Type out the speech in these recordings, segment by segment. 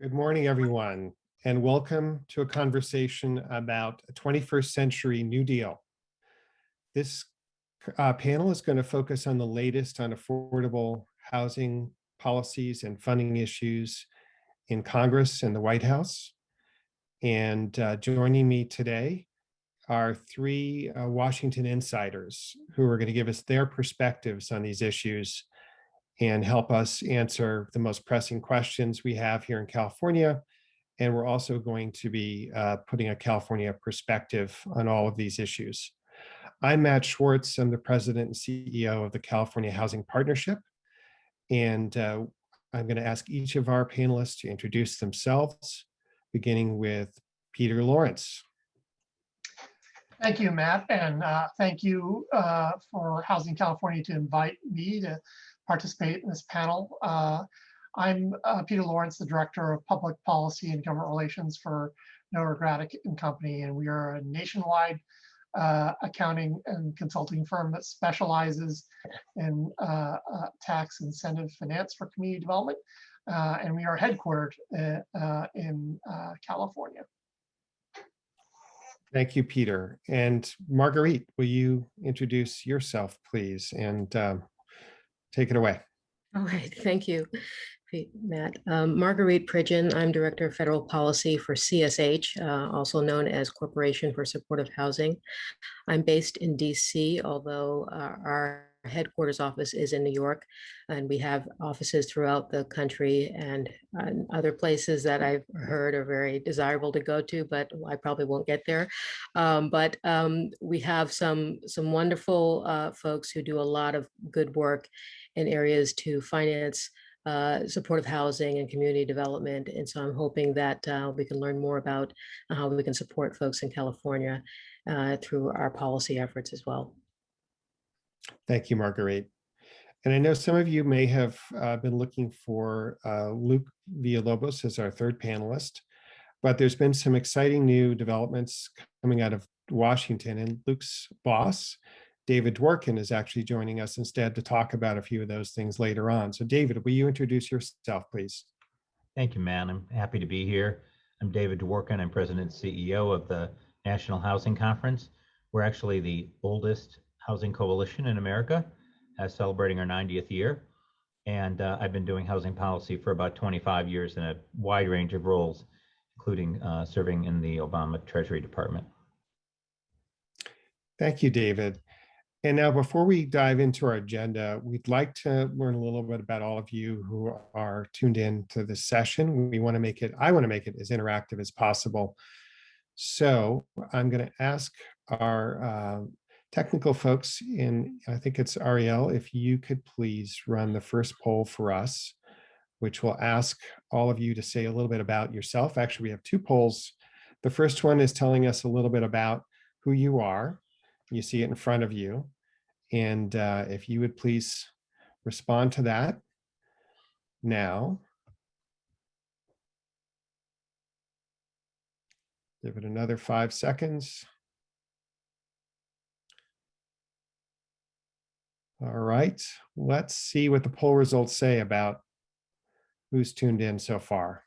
Good morning, everyone, and welcome to a conversation about a 21st century New Deal. This panel is going to focus on the latest on affordable housing policies and funding issues in Congress and the White House. And joining me today are three Washington insiders who are going to give us their perspectives on these issues and help us answer the most pressing questions we have here in California. And we're also going to be putting a California perspective on all of these issues. I'm Matt Schwartz. I'm the president and CEO of the California Housing Partnership. And I'm going to ask each of our panelists to introduce themselves, beginning with Peter Lawrence. Thank you, Matt, and thank you for Housing California to invite me to participate in this panel. I'm Peter Lawrence, the Director of Public Policy and Government Relations for Noah Gradick and Company, and we are a nationwide accounting and consulting firm that specializes in tax incentive finance for community development, and we are headquartered in California. Thank you, Peter. And Marguerite, will you introduce yourself, please, and take it away. All right, thank you, Matt. Marguerite Pridgeon, I'm Director of Federal Policy for CSH, also known as Corporation for Supportive Housing. I'm based in DC, although our headquarters office is in New York, and we have offices throughout the country and other places that I've heard are very desirable to go to, but I probably won't get there. But we have some wonderful folks who do a lot of good work in areas to finance supportive housing and community development. And so I'm hoping that we can learn more about how we can support folks in California through our policy efforts as well. Thank you, Marguerite. And I know some of you may have been looking for Luke Villalobos as our third panelist, but there's been some exciting new developments coming out of Washington, and Luke's boss, David Dworkin, is actually joining us instead to talk about a few of those things later on. So David, will you introduce yourself, please? Thank you, Matt. I'm happy to be here. I'm David Dworkin. I'm President and CEO of the National Housing Conference. We're actually the oldest housing coalition in America, celebrating our 90th year. And I've been doing housing policy for about 25 years in a wide range of roles, including serving in the Obama Treasury Department. Thank you, David. And now, before we dive into our agenda, we'd like to learn a little bit about all of you who are tuned in to this session. I want to make it as interactive as possible. So I'm going to ask our technical folks I think it's Ariel, if you could please run the first poll for us, which will ask all of you to say a little bit about yourself. Actually, we have two polls. The first one is telling us a little bit about who you are. You see it in front of you. And if you would please respond to that now. Give it another 5 seconds. All right, let's see what the poll results say about who's tuned in so far.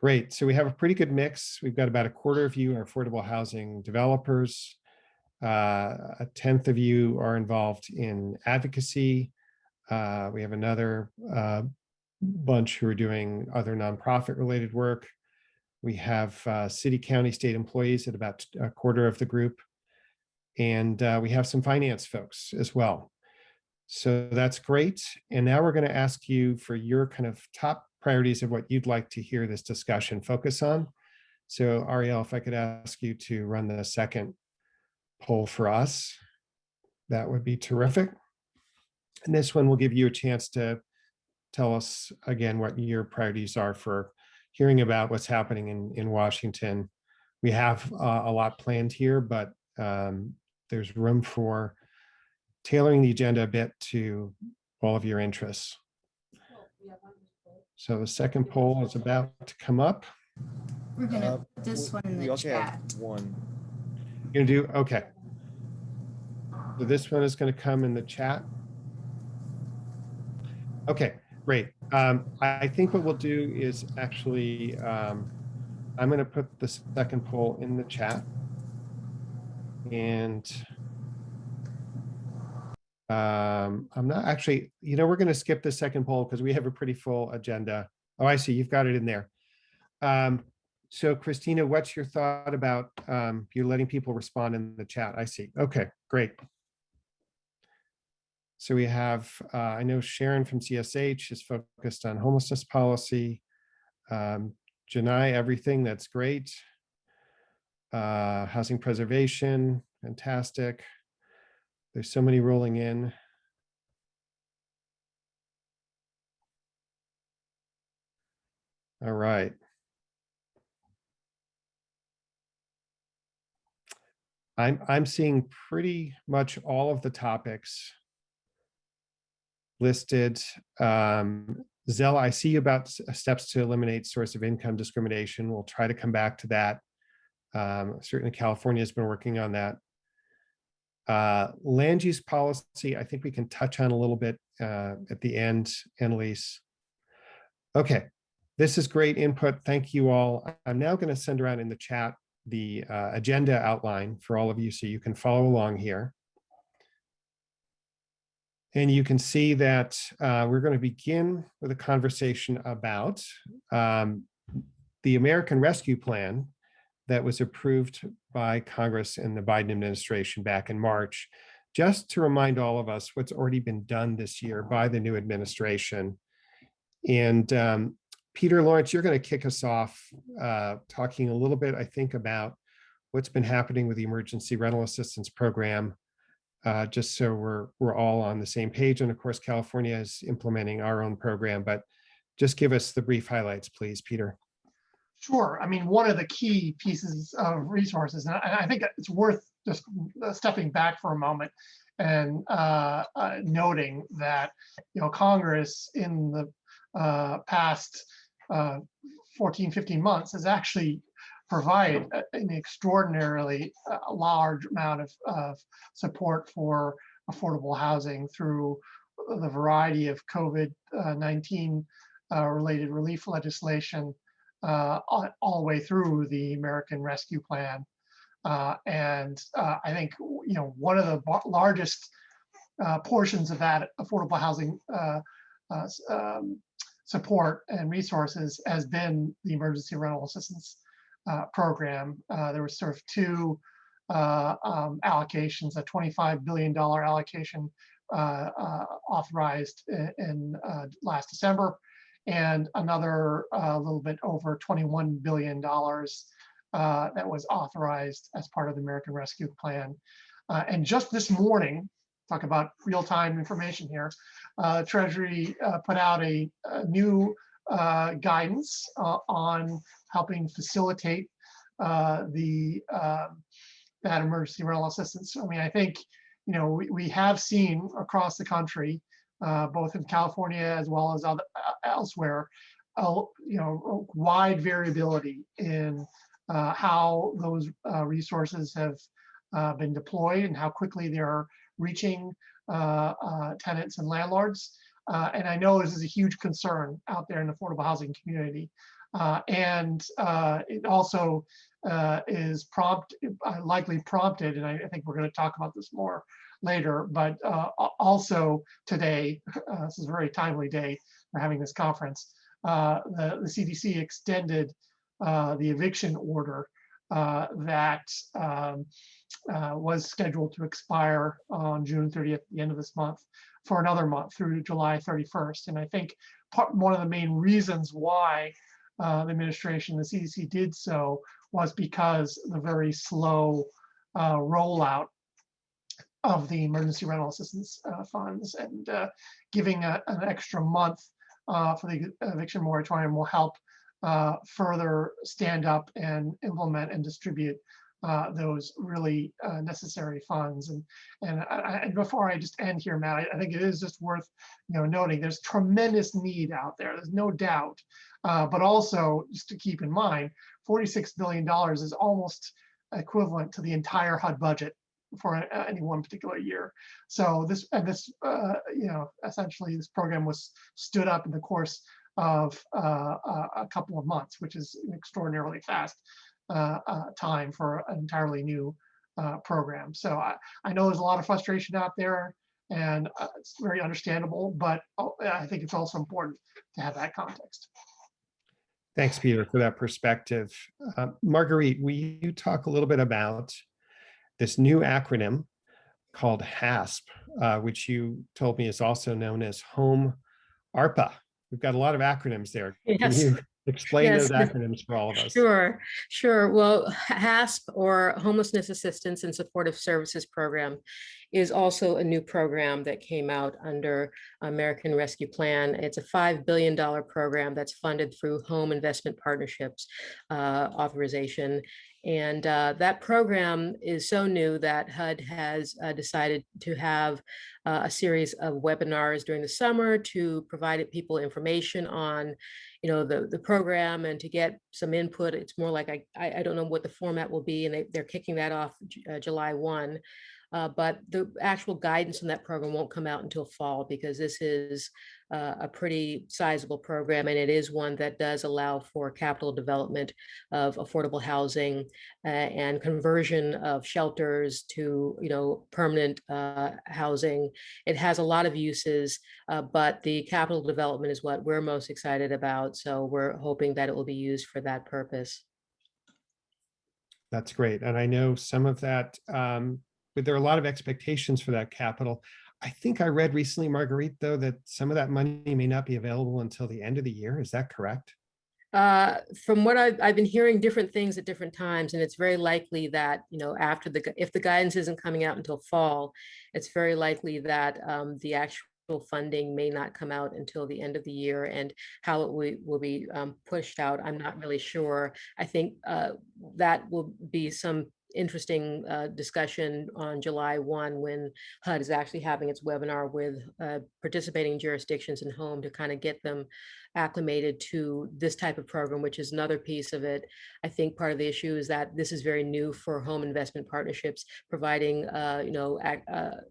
Great, so we have a pretty good mix. We've got about a quarter of you are affordable housing developers. A tenth of you are involved in advocacy. We have another bunch who are doing other nonprofit related work. We have city, county, state employees at about a quarter of the group. And we have some finance folks as well. So that's great. And now we're going to ask you for your kind of top priorities of what you'd like to hear this discussion focus on. So Ariel, if I could ask you to run the second poll for us, that would be terrific. And this one will give you a chance to tell us again what your priorities are for hearing about what's happening in Washington. We have a lot planned here, but there's room for tailoring the agenda a bit to all of your interests. So the second poll is about to come up. We're gonna put this one in the chat. One. You're gonna do, okay. So this one is gonna come in the chat. Okay, Great. I think what we'll do is actually, I'm going to put the second poll in the chat. And I'm not actually, we're going to skip the second poll because we have a pretty full agenda. Oh, I see. You've got it in there. So Christina, what's your thought about you're letting people respond in the chat? I see. Okay, great. So we have, I know Sharon from CSH is focused on homelessness policy. Janai, everything, that's great. Housing preservation, fantastic. There's so many rolling in. All right. I'm seeing pretty much all of the topics listed. Zell, I see about steps to eliminate source of income discrimination. We'll try to come back to that. Certainly California has been working on that. Land use policy, I think we can touch on a little bit at the end, Annalise. Okay, this is great input. Thank you all. I'm now going to send around in the chat the agenda outline for all of you so you can follow along here. And you can see that we're going to begin with a conversation about the American Rescue Plan that was approved by Congress and the Biden administration back in March, just to remind all of us what's already been done this year by the new administration. And Peter Lawrence, you're going to kick us off talking a little bit, I think, about what's been happening with the Emergency Rental Assistance Program, just so we're all on the same page. And of course, California is implementing our own program, but just give us the brief highlights, please, Peter. Sure. I mean, one of the key pieces of resources, and I think it's worth just stepping back for a moment and noting that, Congress in the past 14, 15 months has actually provided an extraordinarily large amount of support for affordable housing through the variety of COVID-19 related relief legislation all the way through the American Rescue Plan. And I think, one of the largest portions of that affordable housing support and resources has been the Emergency Rental Assistance Program. There was sort of two allocations, a $25 billion allocation authorized in last December, and another little bit over $21 billion that was authorized as part of the American Rescue Plan. And just this morning, talk about real-time information here, Treasury put out a new guidance on helping facilitate that emergency rental assistance. I mean, I think, we have seen across the country, both in California as well as elsewhere, wide variability in how those resources have been deployed and how quickly they're reaching tenants and landlords. And I know this is a huge concern out there in the affordable housing community. And it also is likely prompted, and I think we're going to talk about this more later, but also today, this is a very timely day for having this conference, the CDC extended the eviction order that was scheduled to expire on June 30th, the end of this month, for another month through July 31st. And I think one of the main reasons why the administration, the CDC did so was because the very slow rollout of the emergency rental assistance funds, and giving an extra month for the eviction moratorium will help further stand up and implement and distribute those really necessary funds. And before I just end here, Matt, I think it is just worth noting there's tremendous need out there. There's no doubt, but also just to keep in mind, $46 billion is almost equivalent to the entire HUD budget for any one particular year. So essentially this program was stood up in the course of a couple of months, which is an extraordinarily fast time for an entirely new program. So I know there's a lot of frustration out there, and it's very understandable, but I think it's also important to have that context. Thanks, Peter, for that perspective. Marguerite, will you talk a little bit about this new acronym called HASP, which you told me is also known as Home ARPA? We've got a lot of acronyms there. Yes. Can you explain Yes. those acronyms for all of us? Sure. Well, HASP, or Homelessness Assistance and Supportive Services Program, is also a new program that came out under American Rescue Plan. It's a $5 billion program that's funded through Home Investment Partnerships authorization. And that program is so new that HUD has decided to have a series of webinars during the summer to provide people information on, the program, and to get some input. It's more like, I don't know what the format will be, and they're kicking that off July 1. But the actual guidance on that program won't come out until fall, because this is a pretty sizable program, and it is one that does allow for capital development of affordable housing and conversion of shelters to permanent housing. It has a lot of uses, but the capital development is what we're most excited about. So we're hoping that it will be used for that purpose. That's great. And I know some of that, but there are a lot of expectations for that capital. I think I read recently, Marguerite, though, that some of that money may not be available until the end of the year. Is that correct? From what I've been hearing different things at different times, and it's very likely that, if the guidance isn't coming out until fall, it's very likely that the actual funding may not come out until the end of the year, and how it will be pushed out, I'm not really sure. I think that will be some interesting discussion on July 1, when HUD is actually having its webinar with participating jurisdictions and home, to kind of get them acclimated to this type of program, which is another piece of it. I think part of the issue is that this is very new for home investment partnerships, providing,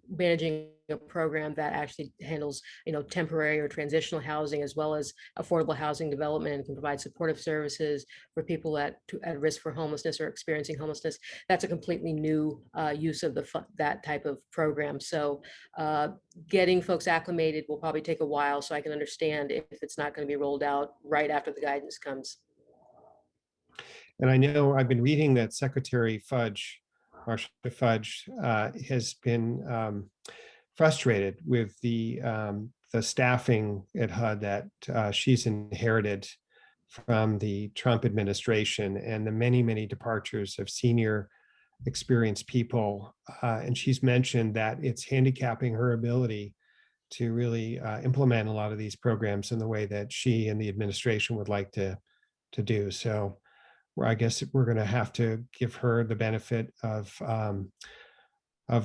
managing a program that actually handles, temporary or transitional housing, as well as affordable housing development, and can provide supportive services for people at risk for homelessness or experiencing homelessness. That's a completely new use of that type of program. So getting folks acclimated will probably take a while, so I can understand if it's not going to be rolled out right after the guidance comes. And I know I've been reading that Secretary Fudge, Marsha Fudge, has been frustrated with the staffing at HUD that she's inherited from the Trump administration, and the many, many departures of senior experienced people. And she's mentioned that it's handicapping her ability to really implement a lot of these programs in the way that she and the administration would like to do. So I guess we're going to have to give her the benefit of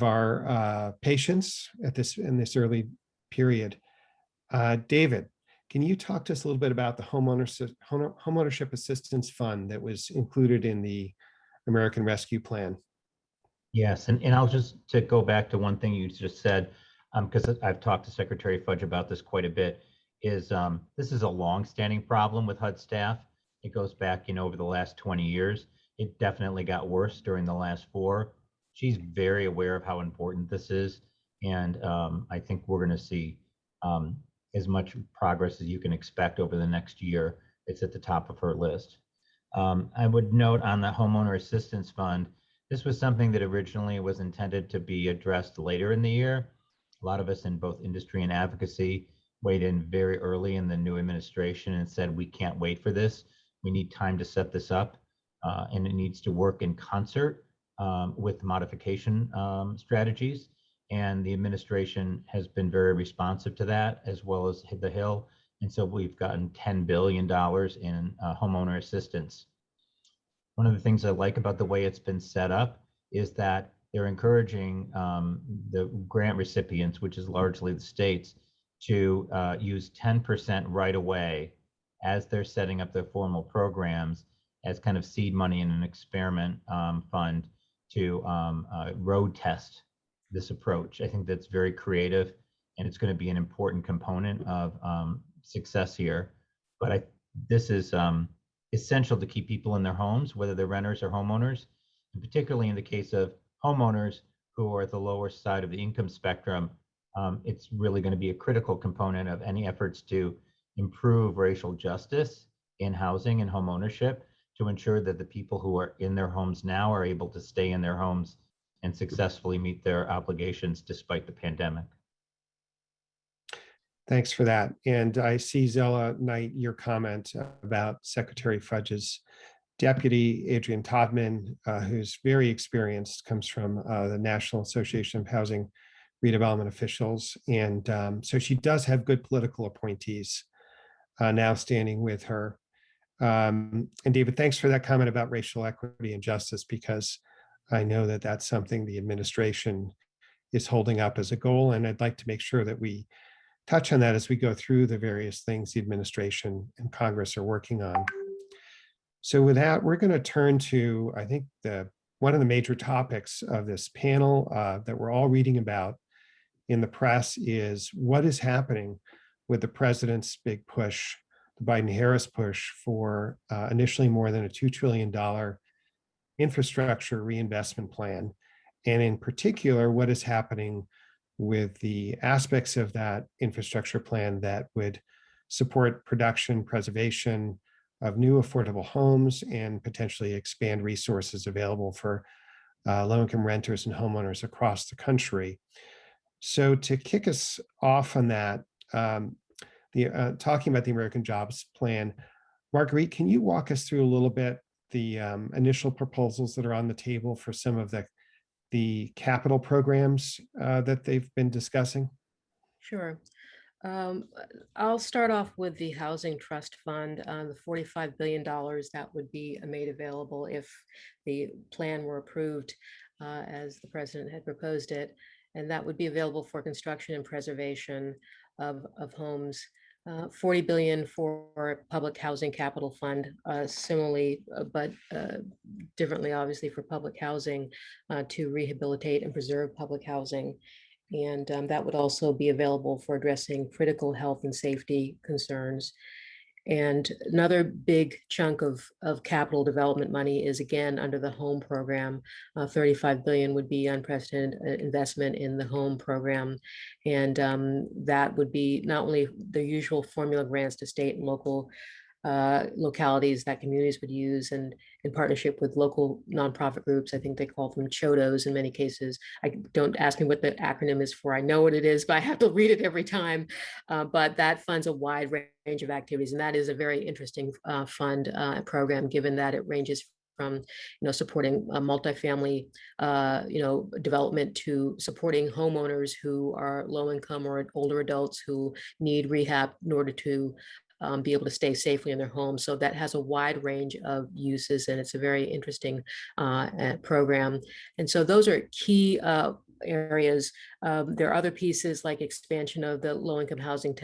our patience in this early period. David, can you talk to us a little bit about the Homeownership Assistance Fund that was included in the American Rescue Plan? Yes, and I'll just to go back to one thing you just said, because I've talked to Secretary Fudge about this quite a bit, is this is a long-standing problem with HUD staff. It goes back, over the last 20 years. It definitely got worse during the last 4. She's very aware of how important this is, and I think we're going to see as much progress as you can expect over the next year. It's at the top of her list. I would note on the Homeowner Assistance Fund, this was something that originally was intended to be addressed later in the year. A lot of us in both industry and advocacy weighed in very early in the new administration and said, we can't wait for this. We need time to set this up, and it needs to work in concert with modification strategies. And the administration has been very responsive to that, as well as the Hill. And so we've gotten $10 billion in homeowner assistance. One of the things I like about the way it's been set up is that they're encouraging the grant recipients, which is largely the states, to use 10% right away as they're setting up their formal programs as kind of seed money in an experiment fund to road test this approach. I think that's very creative, and it's going to be an important component of success here. But this is essential to keep people in their homes, whether they're renters or homeowners, and particularly in the case of homeowners who are at the lower side of the income spectrum. It's really going to be a critical component of any efforts to improve racial justice in housing and home ownership, to ensure that the people who are in their homes now are able to stay in their homes and successfully meet their obligations despite the pandemic. Thanks for that. And I see, Zella Knight, your comment about Secretary Fudge's deputy, Adrian Todman, who's very experienced, comes from the National Association of Housing Redevelopment Officials. And so she does have good political appointees now standing with her. And David, thanks for that comment about racial equity and justice, because I know that that's something the administration is holding up as a goal. And I'd like to make sure that we touch on that as we go through the various things the administration and Congress are working on. So with that, we're going to turn to, I think, one of the major topics of this panel that we're all reading about in the press is what is happening with the president's big push, the Biden-Harris push for initially more than a $2 trillion infrastructure reinvestment plan. And in particular, what is happening with the aspects of that infrastructure plan that would support production, preservation of new affordable homes, and potentially expand resources available for low-income renters and homeowners across the country. So to kick us off on that, talking about the American Jobs Plan, Marguerite, can you walk us through a little bit the initial proposals that are on the table for some of the capital programs that they've been discussing? Sure. I'll start off with the Housing Trust Fund, the $45 billion that would be made available if the plan were approved as the president had proposed it. And that would be available for construction and preservation of homes. 40 billion for public housing capital fund, similarly, but differently, obviously, for public housing to rehabilitate and preserve public housing. And that would also be available for addressing critical health and safety concerns. And another big chunk of capital development money is, again, under the home program. 35 billion would be unprecedented investment in the home program. And that would be not only the usual formula grants to state and local localities that communities would use, and in partnership with local nonprofit groups. I think they call them CHODOs in many cases. Don't ask me what the acronym is for. I know what it is, but I have to read it every time. But that funds a wide range of activities, and that is a very interesting fund program, given that it ranges from supporting multifamily development to supporting homeowners who are low income or older adults who need rehab in order to be able to stay safely in their homes. So that has a wide range of uses, and it's a very interesting program. And so those are key areas. There are other pieces like expansion of the low-income housing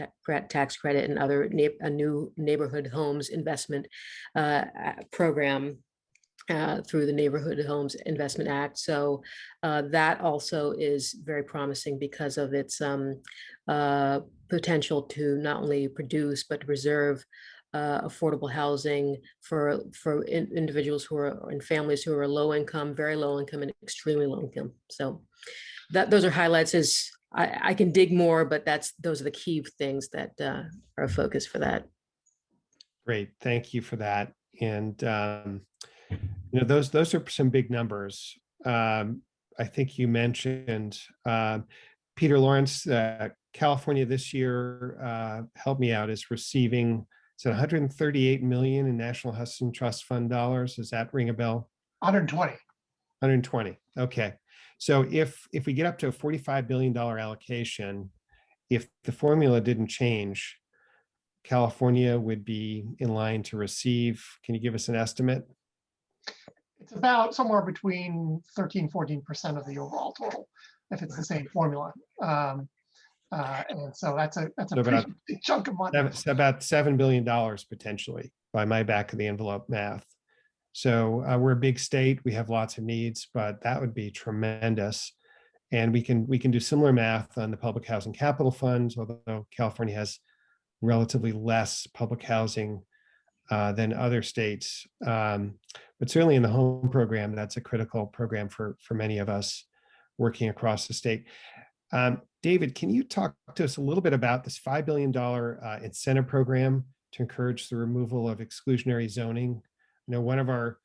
tax credit and other a new neighborhood homes investment program through the Neighborhood Homes Investment Act. So that also is very promising because of its potential to not only produce, but to preserve affordable housing for individuals who are in families who are low income, very low income, and extremely low income. So those are highlights. As I can dig more, but those are the key things that are a focus for that. Great, thank you for that. And those are some big numbers. I think you mentioned Peter Lawrence, California this year, help me out, is receiving, is it 138 million in National Housing Trust Fund dollars? Does that ring a bell? 120. 120. Okay. So if we get up to a $45 billion allocation, if the formula didn't change, California would be in line to receive. Can you give us an estimate? It's about somewhere between 13-14% of the overall total, if it's the same formula. And so that's a pretty big chunk of money. It's about $7 billion potentially, by my back of the envelope math. So we're a big state. We have lots of needs, but that would be tremendous. And we can do similar math on the public housing capital funds, although California has relatively less public housing than other states. But certainly in the home program, that's a critical program for many of us working across the state. David, can you talk to us a little bit about this $5 billion incentive program to encourage the removal of exclusionary zoning? I know one of our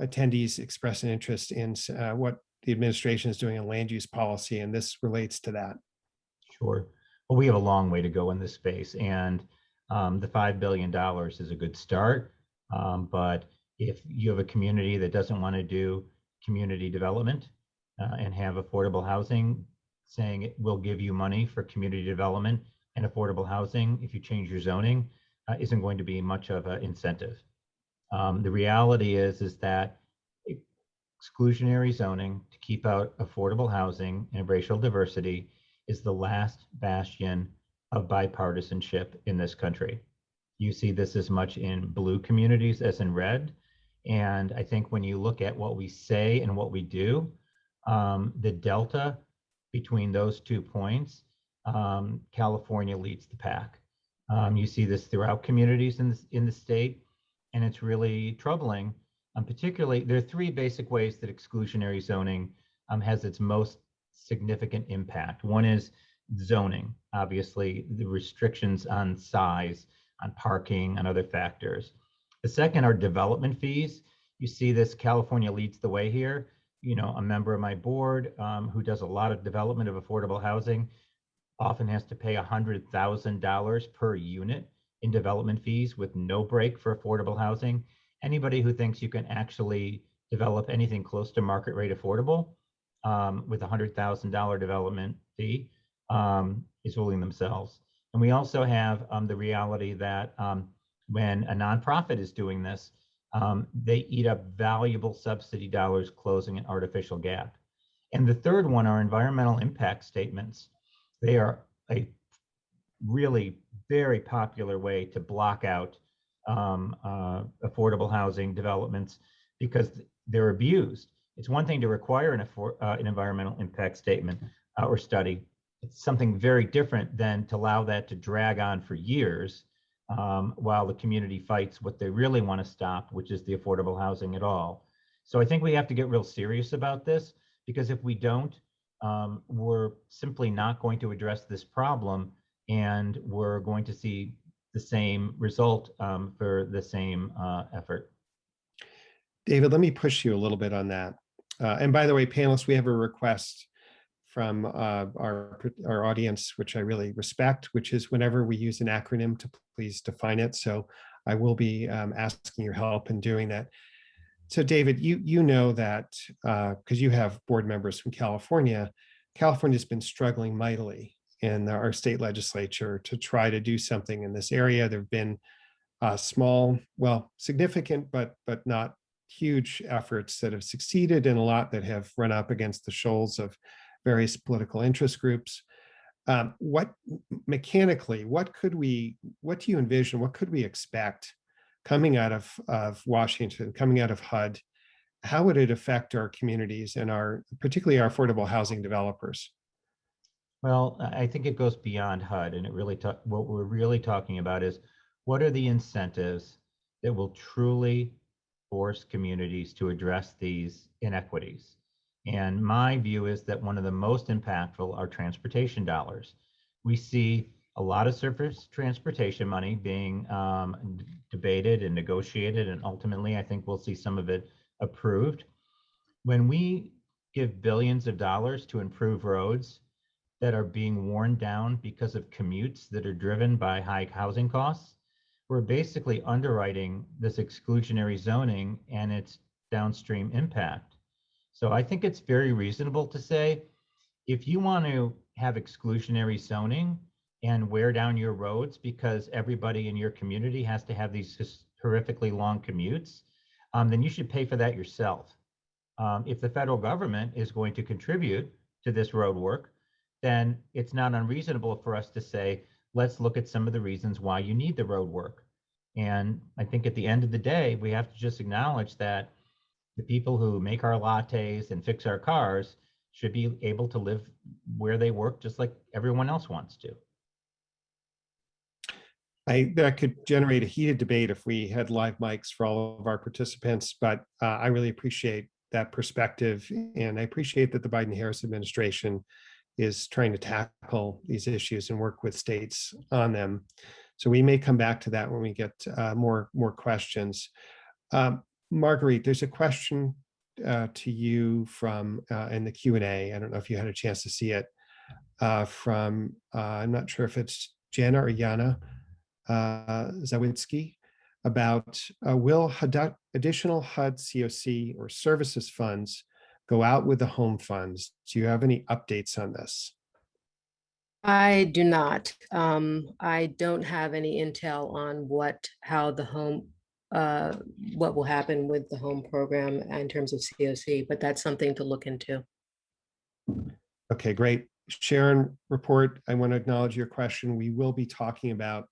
attendees expressed an interest in what the administration is doing in land use policy, and this relates to that. Sure. Well, we have a long way to go in this space, and the $5 billion is a good start. But if you have a community that doesn't want to do community development and have affordable housing, saying it will give you money for community development and affordable housing if you change your zoning isn't going to be much of an incentive. The reality is that exclusionary zoning to keep out affordable housing and racial diversity is the last bastion of bipartisanship in this country. You see this as much in blue communities as in red. And I think when you look at what we say and what we do, the delta between those 2 points, California leads the pack. You see this throughout communities in the state, and it's really troubling. Particularly, there are 3 basic ways that exclusionary zoning has its most significant impact. One is zoning, obviously, the restrictions on size, on parking, on other factors. The second are development fees. You see this, California leads the way here. You know, a member of my board who does a lot of development of affordable housing often has to pay $100,000 per unit in development fees with no break for affordable housing. Anybody who thinks you can actually develop anything close to market rate affordable with a $100,000 development fee is fooling themselves. And we also have the reality that when a nonprofit is doing this, they eat up valuable subsidy dollars, closing an artificial gap. And the third one are environmental impact statements. They are a really very popular way to block out affordable housing developments because they're abused. It's one thing to require an environmental impact statement or study. It's something very different than to allow that to drag on for years while the community fights what they really want to stop, which is the affordable housing at all. So I think we have to get real serious about this, because if we don't, we're simply not going to address this problem, and we're going to see the same result for the same effort. David, let me push you a little bit on that. And by the way, panelists, we have a request from our audience, which I really respect, which is whenever we use an acronym to please define it. So I will be asking your help in doing that. So David, you know that because you have board members from California, California's been struggling mightily in our state legislature to try to do something in this area. There have been small, well, significant, but not huge efforts that have succeeded, and a lot that have run up against the shoals of various political interest groups. What mechanically, what do you envision? What could we expect coming out of Washington, coming out of HUD? How would it affect our communities and particularly our affordable housing developers? Well, I think it goes beyond HUD, and what we're really talking about is what are the incentives that will truly force communities to address these inequities. And my view is that one of the most impactful are transportation dollars. We see a lot of surface transportation money being debated and negotiated, and ultimately I think we'll see some of it approved. When we give billions of dollars to improve roads that are being worn down because of commutes that are driven by high housing costs, we're basically underwriting this exclusionary zoning and its downstream impact. So I think it's very reasonable to say, if you want to have exclusionary zoning and wear down your roads because everybody in your community has to have these horrifically long commutes, then you should pay for that yourself. If the federal government is going to contribute to this road work, then it's not unreasonable for us to say, let's look at some of the reasons why you need the road work. And I think at the end of the day, we have to just acknowledge that the people who make our lattes and fix our cars should be able to live where they work just like everyone else wants to. That could generate a heated debate if we had live mics for all of our participants, but I really appreciate that perspective. And I appreciate that the Biden-Harris administration is trying to tackle these issues and work with states on them. So we may come back to that when we get more questions. Marguerite, there's a question to you from in the Q&A. I don't know if you had a chance to see it from, I'm not sure if it's Jana or Yana Zawitsky, about will additional HUD COC or services funds go out with the home funds? Do you have any updates on this? I do not. I don't have any intel on how the home, what will happen with the home program in terms of COC, but that's something to look into. Okay, great. Sharon, report. I want to acknowledge your question. We will be talking about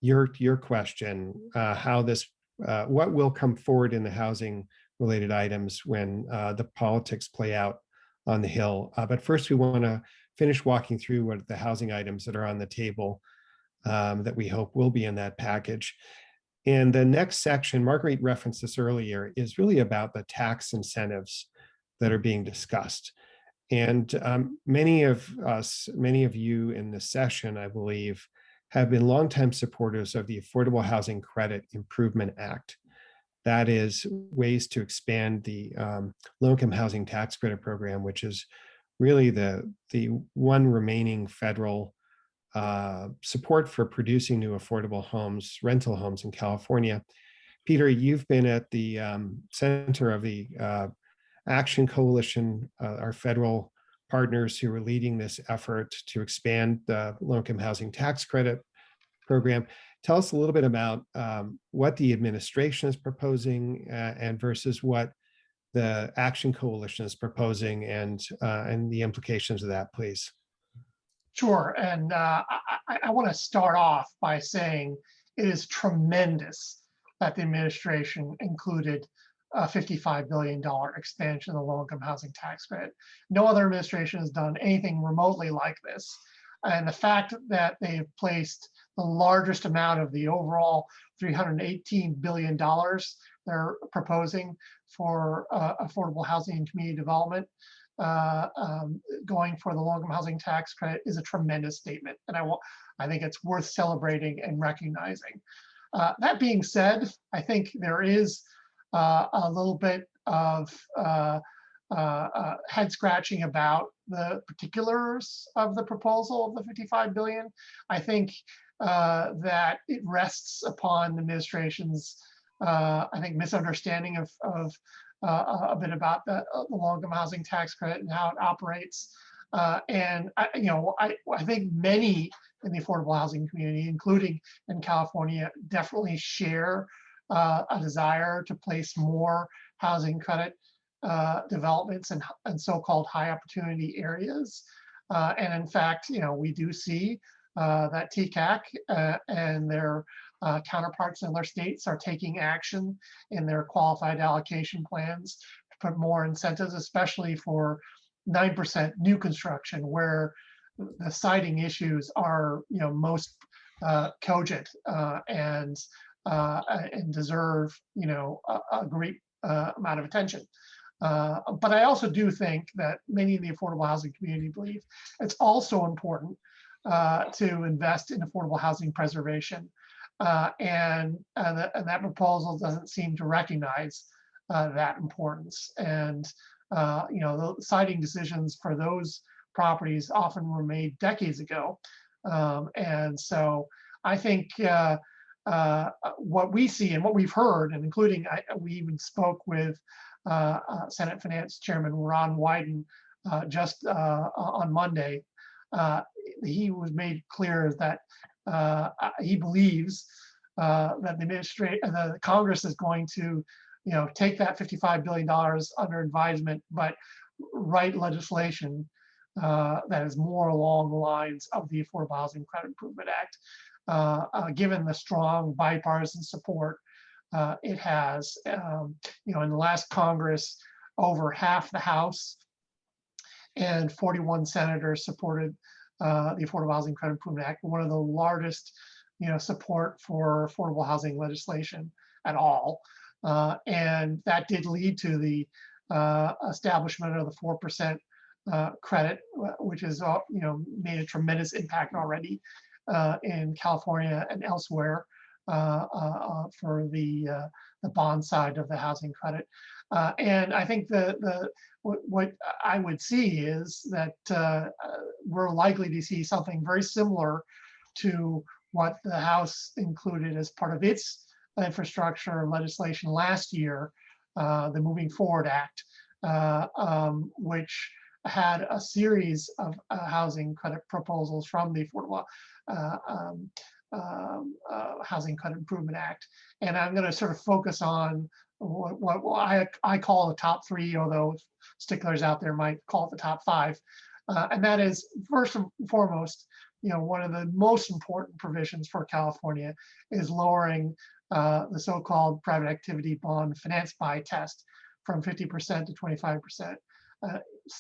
your question, how this, what will come forward in the housing related items when the politics play out on the Hill. But first, we want to finish walking through what the housing items that are on the table that we hope will be in that package. And the next section, Marguerite referenced this earlier, is really about the tax incentives that are being discussed. And many of you in this session, I believe, have been longtime supporters of the Affordable Housing Credit Improvement Act. That is ways to expand the low-income housing tax credit program, which is really the one remaining federal support for producing new affordable homes, rental homes in California. Peter, you've been at the center of the Action Coalition, our federal partners who are leading this effort to expand the low-income housing tax credit program. Tell us a little bit about what the administration is proposing and versus what the Action Coalition is proposing, and the implications of that, please. Sure, and I want to start off by saying it is tremendous that the administration included a $55 billion expansion of the low-income housing tax credit. No other administration has done anything remotely like this. And the fact that they've placed the largest amount of the overall $318 billion they're proposing for affordable housing and community development going for the low-income housing tax credit is a tremendous statement. And I think it's worth celebrating and recognizing. That being said, I think there is a little bit of head scratching about the particulars of the proposal of the $55 billion. I think that it rests upon the administration's, misunderstanding of a bit about the low-income housing tax credit and how it operates. And I think many in the affordable housing community, including in California, definitely share a desire to place more housing credit developments in so-called high opportunity areas. And in fact, we do see that TCAC and their counterparts in their states are taking action in their qualified allocation plans to put more incentives, especially for 9% new construction, where the siting issues are most cogent and deserve a great amount of attention. But I also do think that many in the affordable housing community believe it's also important to invest in affordable housing preservation. And that proposal doesn't seem to recognize that importance. And the siting decisions for those properties often were made decades ago. And so I think what we see and what we've heard, and including we even spoke with Senate Finance Chairman Ron Wyden just on Monday. He was made clear that he believes that the Congress is going to take that $55 billion under advisement, but write legislation that is more along the lines of the Affordable Housing Credit Improvement Act. given the strong bipartisan support it has. You know, in the last Congress, over half the House and 41 senators supported the Affordable Housing Credit Improvement Act, one of the largest, you know, support for affordable housing legislation at all. And that did lead to the establishment of the 4% credit, which has, you know, made a tremendous impact already in California and elsewhere for the bond side of the housing credit. And I think what I would see is that we're likely to see something very similar to what the House included as part of its infrastructure legislation last year, the Moving Forward Act, which had a series of housing credit proposals from the Affordable Housing Credit Improvement Act. And I'm going to sort of focus on what I call the top three, although sticklers out there might call it the top five. And that is, first and foremost, you know, one of the most important provisions for California is lowering the so-called private activity bond finance buy test from 50% to 25%.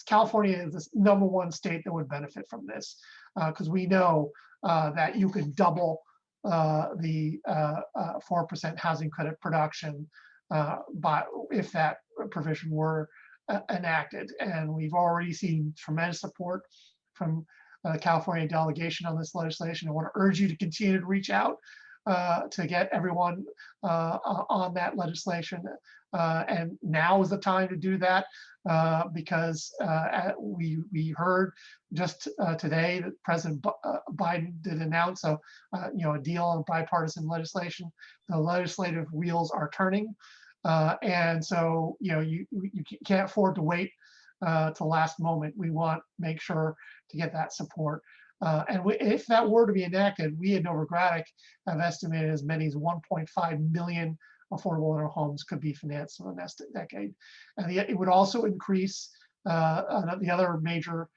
California is the #1 state that would benefit from this, because we know that you could double the 4% housing credit production if that provision were enacted. And we've already seen tremendous support from the California delegation on this legislation. I want to urge you to continue to reach out to get everyone on that legislation. And now is the time to do that, because we heard just today that President Biden did announce a deal on bipartisan legislation. The legislative wheels are turning, and so you can't afford to wait to last moment. We want to make sure to get that support. And if that were to be enacted, we at Novogradac have estimated as many as 1.5 million affordable rental homes could be financed in the next decade. And it would also increase the other major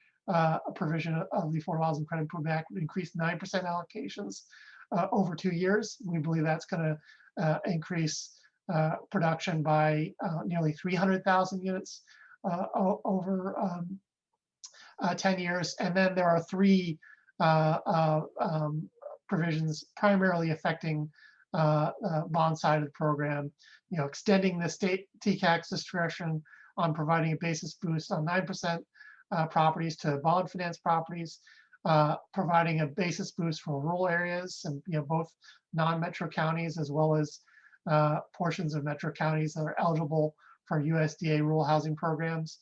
provision of the Affordable Housing Credit Improvement Act would increase 9% allocations over 2 years. We believe that's going to increase production by nearly 300,000 units over 10 years. And then there are three provisions primarily affecting bond side of the program, extending the state TCAC's discretion on providing a basis boost on 9% properties to bond finance properties, providing a basis boost for rural areas and both non-metro counties as well as portions of metro counties that are eligible for USDA rural housing programs,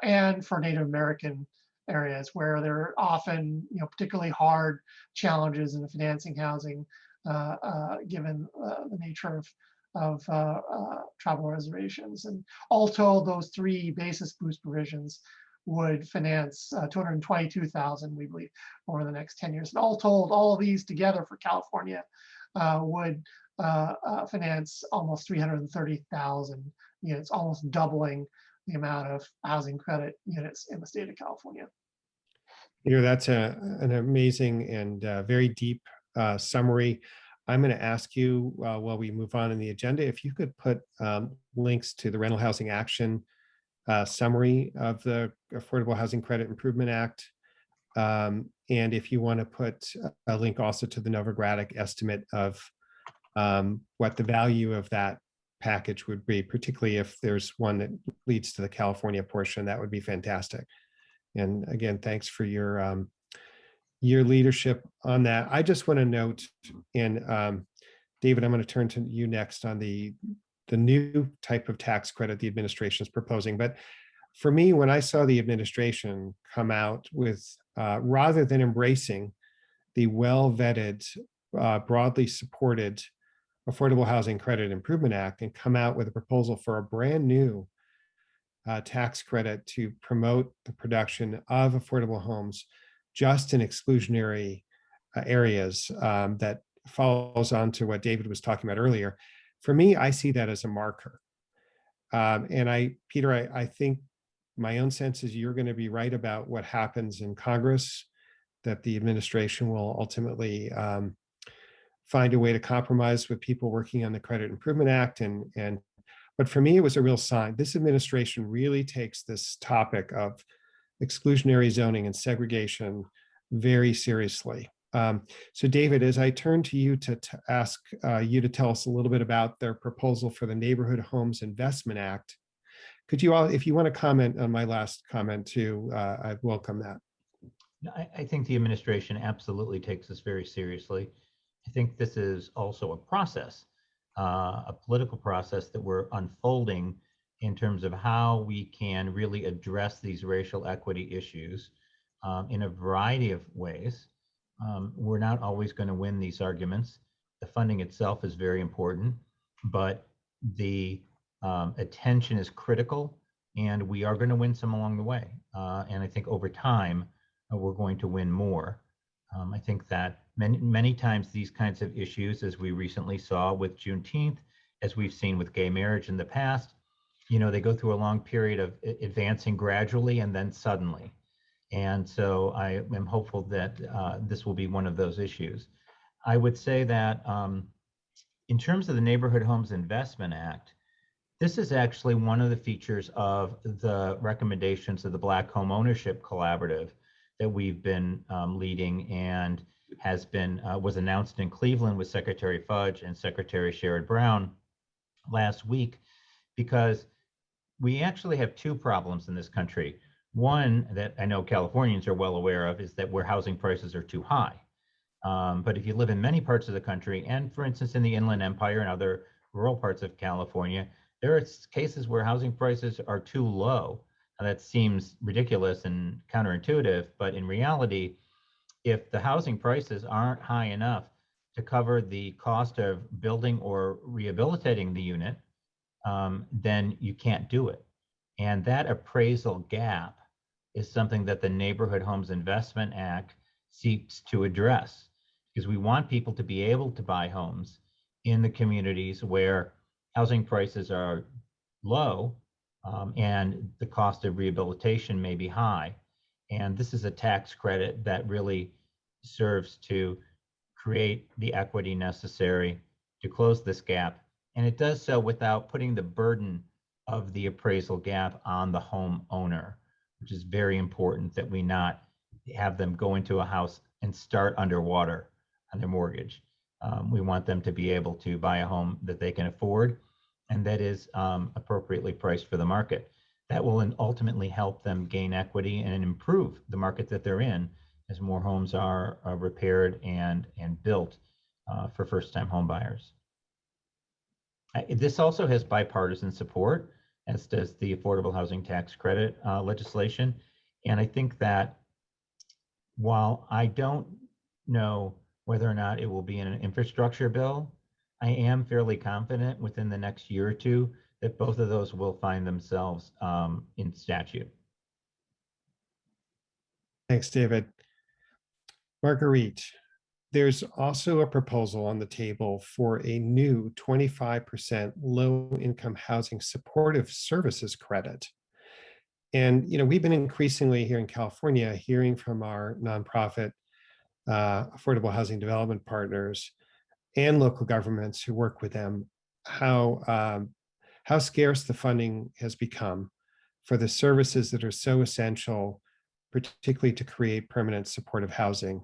and for Native American areas where there are often particularly hard challenges in financing housing, given the nature of tribal reservations. And all told, those three basis boost provisions would finance 222,000, we believe, over the next 10 years. And all told, all of these together for California would finance almost 330,000 units, almost doubling the amount of housing credit units in the state of California. That's an amazing and very deep summary. I'm going to ask you while we move on in the agenda, if you could put links to the Rental Housing Action summary of the Affordable Housing Credit Improvement Act. And if you want to put a link also to the Novogradac estimate of what the value of that package would be, particularly if there's one that leads to the California portion, that would be fantastic. And again, thanks for your leadership on that. I just want to note, and David, I'm going to turn to you next on the new type of tax credit the administration is proposing. But for me, when I saw the administration come out with, rather than embracing the well-vetted, broadly supported Affordable Housing Credit Improvement Act and come out with a proposal for a brand new tax credit to promote the production of affordable homes just in exclusionary areas, that follows on to what David was talking about earlier. For me, I see that as a marker. And Peter, I think my own sense is you're going to be right about what happens in Congress, that the administration will ultimately find a way to compromise with people working on the Credit Improvement Act. But for me, it was a real sign. This administration really takes this topic of exclusionary zoning and segregation very seriously. So David, as I turn to you to ask you to tell us a little bit about their proposal for the Neighborhood Homes Investment Act, could you all, if you want to comment on my last comment too, I'd welcome that. I think the administration absolutely takes this very seriously. I think this is also a process, a political process that we're unfolding in terms of how we can really address these racial equity issues in a variety of ways. We're not always going to win these arguments. The funding itself is very important, but the attention is critical, and we are going to win some along the way. And I think over time, we're going to win more. I think that many times these kinds of issues, as we recently saw with Juneteenth, as we've seen with gay marriage in the past, they go through a long period of advancing gradually and then suddenly. And so I am hopeful that this will be one of those issues. I would say that in terms of the Neighborhood Homes Investment Act, this is actually one of the features of the recommendations of the Black Home Ownership Collaborative that we've been leading, and was announced in Cleveland with Secretary Fudge and Secretary Sherrod Brown last week, because we actually have two problems in this country. One that I know Californians are well aware of is that where housing prices are too high. But if you live in many parts of the country, and for instance in the Inland Empire and other rural parts of California, there are cases where housing prices are too low. Now, that seems ridiculous and counterintuitive, but in reality, if the housing prices aren't high enough to cover the cost of building or rehabilitating the unit, then you can't do it. And that appraisal gap is something that the Neighborhood Homes Investment Act seeks to address, because we want people to be able to buy homes in the communities where housing prices are low and the cost of rehabilitation may be high. And this is a tax credit that really serves to create the equity necessary to close this gap. And it does so without putting the burden of the appraisal gap on the homeowner, which is very important, that we not have them go into a house and start underwater on their mortgage. We want them to be able to buy a home that they can afford and that is appropriately priced for the market. That will ultimately help them gain equity and improve the market that they're in as more homes are repaired and built for first-time home buyers. This also has bipartisan support, as does the Affordable Housing Tax Credit legislation. And I think that while I don't know whether or not it will be in an infrastructure bill, I am fairly confident within the next year or two that both of those will find themselves in statute. Thanks, David. Marguerite, there's also a proposal on the table for a new 25% low-income housing supportive services credit. And we've been increasingly here in California hearing from our nonprofit affordable housing development partners and local governments who work with them how scarce the funding has become for the services that are so essential, particularly to create permanent supportive housing.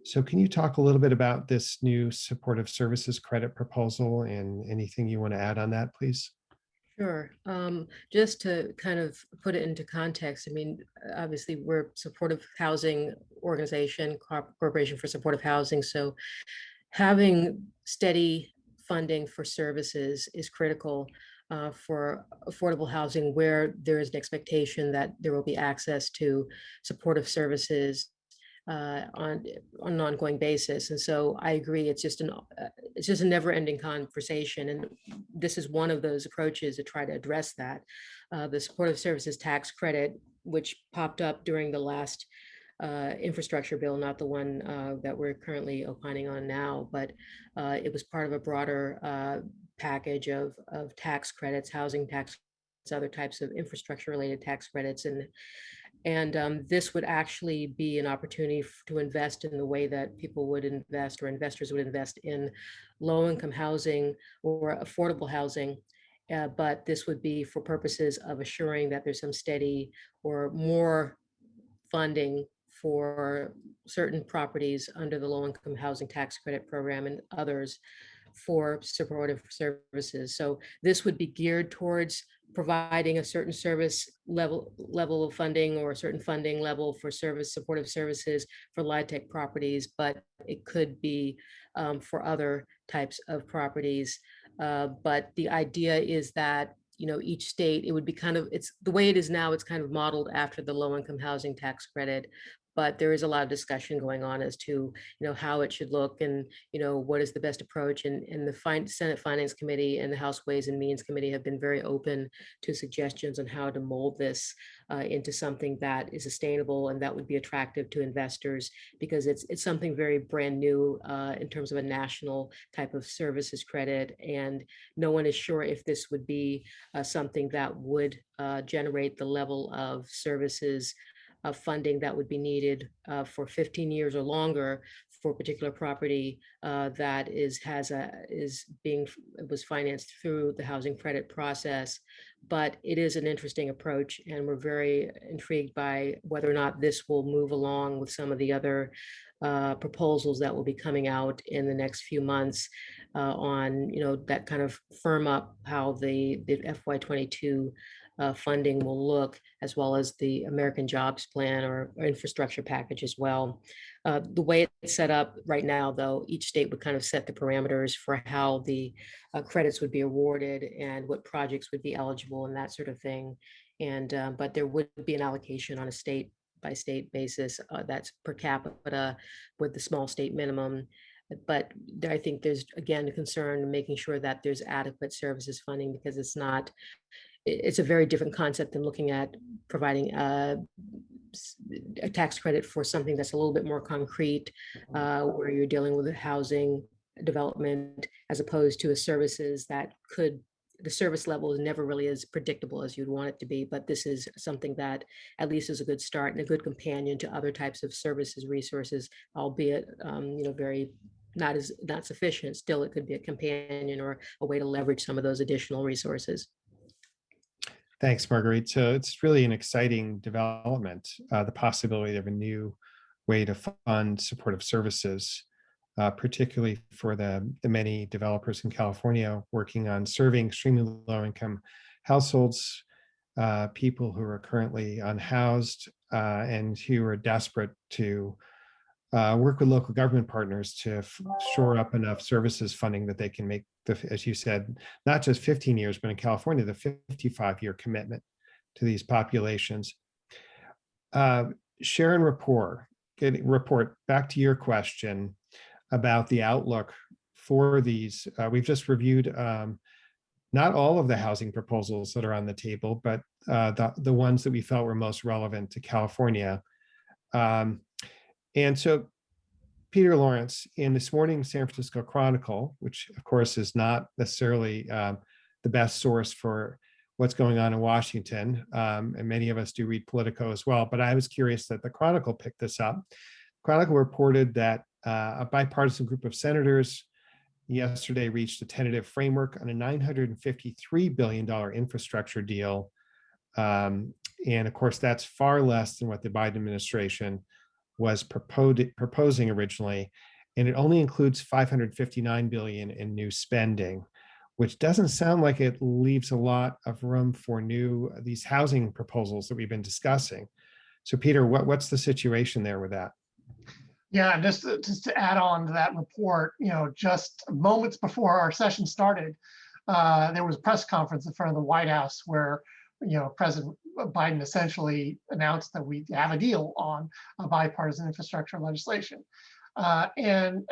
So can you talk a little bit about this new supportive services credit proposal and anything you want to add on that, please? Sure. Just to kind of put it into context, I mean, obviously we're a supportive housing organization, Corporation for Supportive Housing. So having steady funding for services is critical for affordable housing, where there is an expectation that there will be access to supportive services on an ongoing basis. And so I agree, it's just a never-ending conversation, and this is one of those approaches to try to address that. The supportive services tax credit, which popped up during the last infrastructure bill, not the one that we're currently opining on now, but it was part of a broader package of tax credits, housing tax, other types of infrastructure related tax credits. And And this would actually be an opportunity to invest in the way that people would invest or investors would invest in low-income housing or affordable housing. But this would be for purposes of assuring that there's some steady or more funding for certain properties under the low-income housing tax credit program and others for supportive services. So this would be geared towards providing a certain service level of funding or a certain funding level for supportive services for LIHTC properties, but it could be for other types of properties. But the idea is that each state, it would be it's the way it is now, it's kind of modeled after the low-income housing tax credit, but there is a lot of discussion going on as to how it should look and what is the best approach. And the Senate Finance Committee and the House Ways and Means Committee have been very open to suggestions on how to mold this into something that is sustainable and that would be attractive to investors, because it's something very brand new in terms of a national type of services credit, and no one is sure if this would be something that would generate the level of services funding that would be needed for 15 years or longer for a particular property that was financed through the housing credit process. But it is an interesting approach, and we're very intrigued by whether or not this will move along with some of the other proposals that will be coming out in the next few months on that kind of firm up how the FY22 funding will look, as well as the American Jobs Plan or infrastructure package as well. The way it's set up right now, though, each state would kind of set the parameters for how the credits would be awarded and what projects would be eligible and that sort of thing. And but there would be an allocation on a state by state basis that's per capita with the small state minimum. But I think there's, again, a concern in making sure that there's adequate services funding, because it's a very different concept than looking at providing a tax credit for something that's a little bit more concrete, where you're dealing with a housing development, as opposed to a services that the service level is never really as predictable as you'd want it to be. But this is something that at least is a good start and a good companion to other types of services resources, albeit very not sufficient. Still, it could be a companion or a way to leverage some of those additional resources. Thanks, Marguerite. So it's really an exciting development, the possibility of a new way to fund supportive services, particularly for the many developers in California working on serving extremely low-income households, people who are currently unhoused, and who are desperate to work with local government partners to shore up enough services funding that they can make, as you said, not just 15 years, but in California, the 55-year commitment to these populations. Sharon Report, back to your question about the outlook for these. We've just reviewed not all of the housing proposals that are on the table, but the ones that we felt were most relevant to California. And so, Peter Lawrence, in this morning's San Francisco Chronicle, which of course is not necessarily the best source for what's going on in Washington, and many of us do read Politico as well, but I was curious that the Chronicle picked this up. Chronicle reported that a bipartisan group of senators yesterday reached a tentative framework on a $953 billion infrastructure deal. And of course, that's far less than what the Biden administration was proposing originally. And it only includes $559 billion in new spending, which doesn't sound like it leaves a lot of room for these housing proposals that we've been discussing. So Peter, what's the situation there with that? Yeah, just to add on to that report, just moments before our session started, there was a press conference in front of the White House where, President Biden essentially announced that we have a deal on a bipartisan infrastructure legislation. And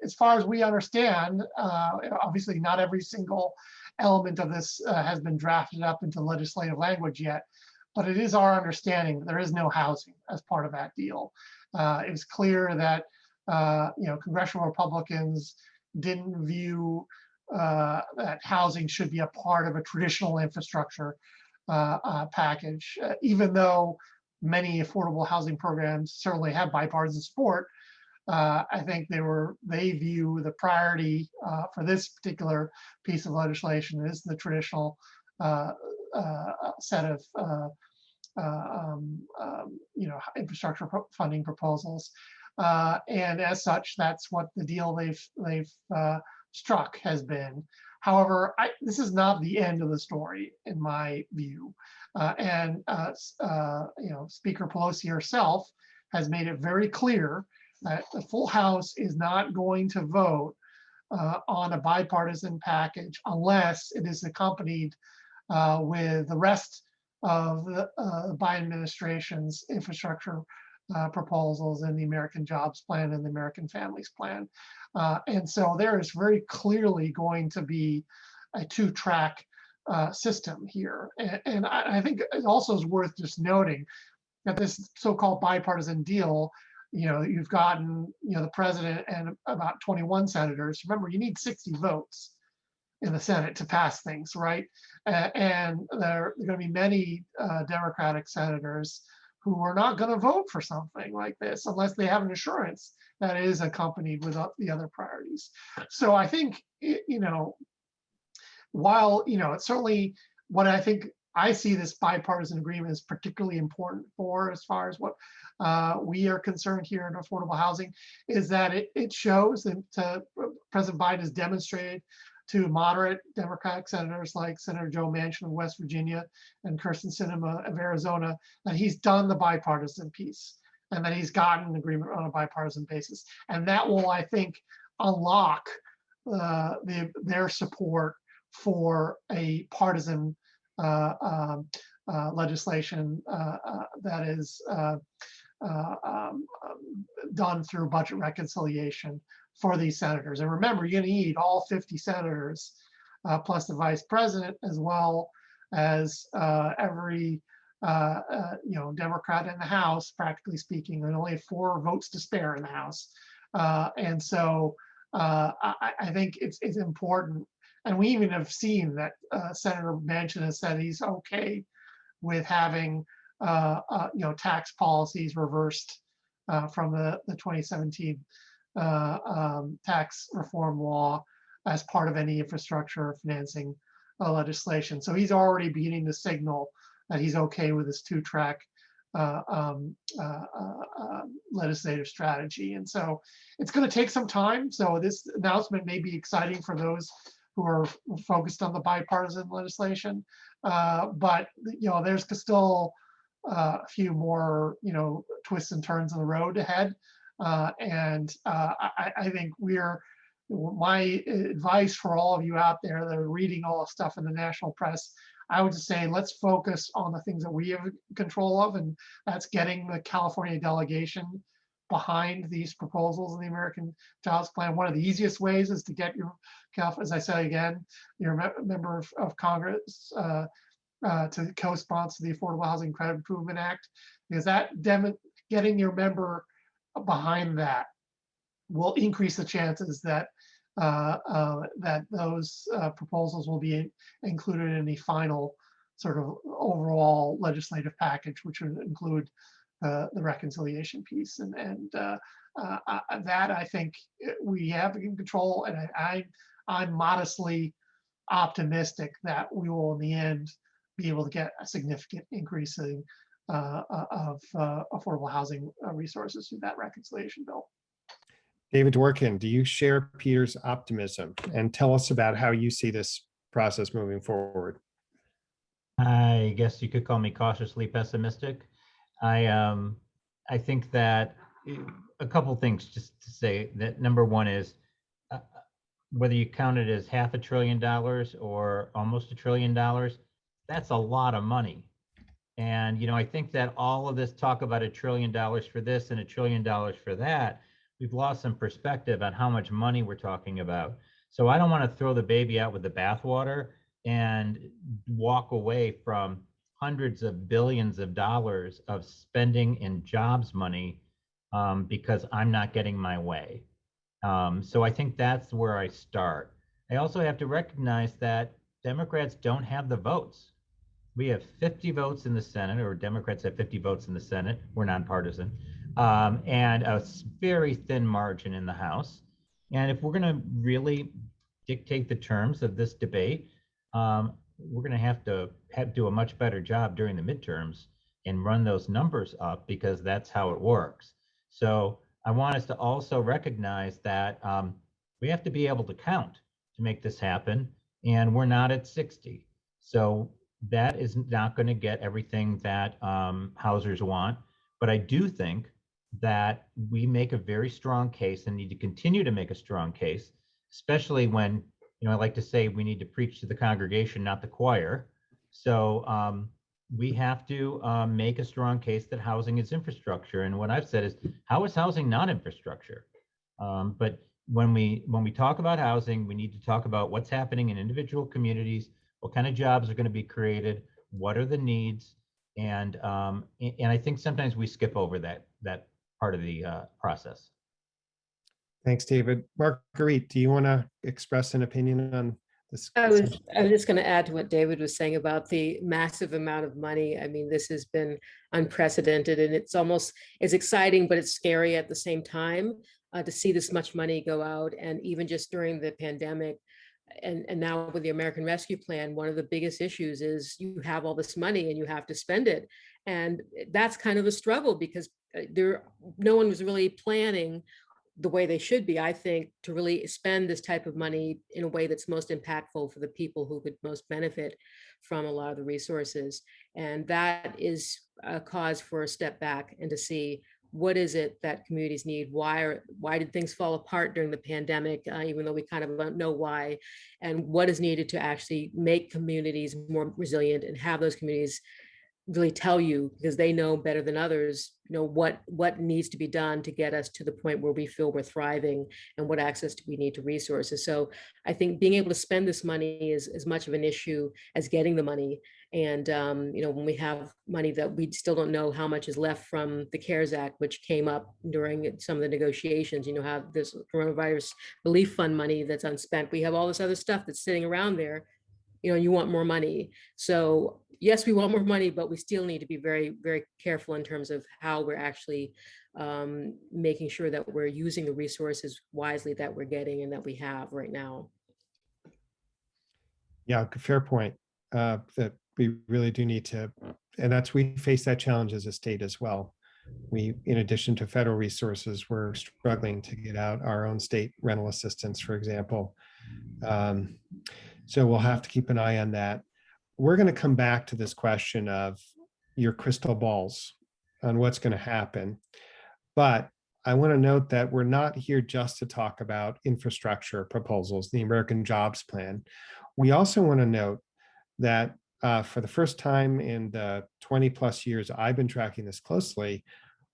as far as we understand, obviously not every single element of this has been drafted up into legislative language yet, but it is our understanding that there is no housing as part of that deal. It was clear that congressional Republicans didn't view that housing should be a part of a traditional infrastructure package, even though many affordable housing programs certainly have bipartisan support. I think they view the priority for this particular piece of legislation is the traditional set of infrastructure funding proposals, and as such, that's what the deal they've struck has been. However, this is not the end of the story, in my view, and Speaker Pelosi herself has made it very clear that the full House is not going to vote on a bipartisan package unless it is accompanied with the rest of the Biden administration's infrastructure proposals in the American Jobs Plan and the American Families Plan. And so there is very clearly going to be a two-track system here. And I think it also is worth just noting that this so-called bipartisan deal, you've gotten, the president and about 21 senators. Remember, you need 60 votes in the Senate to pass things, right? And there are going to be many Democratic senators who are not going to vote for something like this unless they have an assurance that it is accompanied with the other priorities. So I think, while, it's certainly what I think I see this bipartisan agreement is particularly important for, as far as what we are concerned here in affordable housing, is that it shows that President Biden has demonstrated to moderate Democratic senators like Senator Joe Manchin of West Virginia and Kyrsten Sinema of Arizona that he's done the bipartisan piece and that he's gotten an agreement on a bipartisan basis. And that will, I think, unlock their support for a partisan legislation that is done through budget reconciliation for these senators. And remember, you're going to need all 50 senators plus the vice president, as well as every Democrat in the House, practically speaking, and only 4 votes to spare in the House. And so I think it's important. And we even have seen that Senator Manchin has said he's okay with having tax policies reversed from the 2017 tax reform law as part of any infrastructure financing legislation. So he's already beginning to signal that he's okay with this two-track legislative strategy. And so it's going to take some time. So this announcement may be exciting for those who are focused on the bipartisan legislation, but there's still a few more twists and turns in the road ahead. And I think my advice for all of you out there that are reading all the stuff in the national press, I would just say, let's focus on the things that we have control of, and that's getting the California delegation behind these proposals in the American Jobs Plan. One of the easiest ways is to get as I say again, your member of Congress to co-sponsor the Affordable Housing Credit Improvement Act, because that getting your member behind that will increase the chances that that those proposals will be included in the final sort of overall legislative package, which would include the reconciliation piece. And that I think we have in control, and I'm modestly optimistic that we will in the end be able to get a significant increase in of affordable housing resources through that reconciliation bill. David Dworkin, do you share Peter's optimism, and tell us about how you see this process moving forward? I guess you could call me cautiously pessimistic. I think that a couple things just to say. That number one is whether you count it as $500 billion or almost $1 trillion, that's a lot of money. And I think that all of this talk about $1 trillion for this and $1 trillion for that, we've lost some perspective on how much money we're talking about. So I don't want to throw the baby out with the bathwater and walk away from hundreds of billions of dollars of spending and jobs money because I'm not getting my way. So I think that's where I start. I also have to recognize that Democrats don't have the votes. we have 50 votes in the Senate, or Democrats have 50 votes in the Senate. We're nonpartisan, and a very thin margin in the House. And if we're going to really dictate the terms of this debate, we're going to have to do a much better job during the midterms and run those numbers up, because that's how it works. So I want us to also recognize that we have to be able to count to make this happen, and we're not at 60. So that is not going to get everything that housers want. But I do think that we make a very strong case and need to continue to make a strong case, especially when, I like to say we need to preach to the congregation, not the choir. So we have to make a strong case that housing is infrastructure. And what I've said is, how is housing not infrastructure? But when we talk about housing, we need to talk about what's happening in individual communities, what kind of jobs are going to be created, what are the needs, and I think sometimes we skip over that part of the process. Thanks, David. Marguerite, do you want to express an opinion on this? I was just going to add to what David was saying about the massive amount of money. I mean, this has been unprecedented, and it's exciting, but it's scary at the same time to see this much money go out. And even just during the pandemic, and now with the American Rescue Plan, one of the biggest issues is you have all this money and you have to spend it. And that's kind of a struggle, because no one was really planning the way they should be, I think, to really spend this type of money in a way that's most impactful for the people who could most benefit from a lot of the resources. And that is a cause for a step back and to see what is it that communities need? Why did things fall apart during the pandemic, even though we kind of don't know why? And what is needed to actually make communities more resilient and have those communities really tell you, because they know better than others, what needs to be done to get us to the point where we feel we're thriving, and what access do we need to resources. So I think being able to spend this money is as much of an issue as getting the money. And when we have money that we still don't know how much is left from the CARES Act, which came up during some of the negotiations, have this coronavirus relief fund money that's unspent. We have all this other stuff that's sitting around there. You want more money. So yes, we want more money, but we still need to be very, very careful in terms of how we're actually making sure that we're using the resources wisely that we're getting and that we have right now. Yeah, fair point. That we really do need to, and we face that challenge as a state as well. We, in addition to federal resources, we're struggling to get out our own state rental assistance, for example. So we'll have to keep an eye on that. We're going to come back to this question of your crystal balls on what's going to happen. But I want to note that we're not here just to talk about infrastructure proposals, the American Jobs Plan. We also want to note that for the first time in the 20 plus years I've been tracking this closely,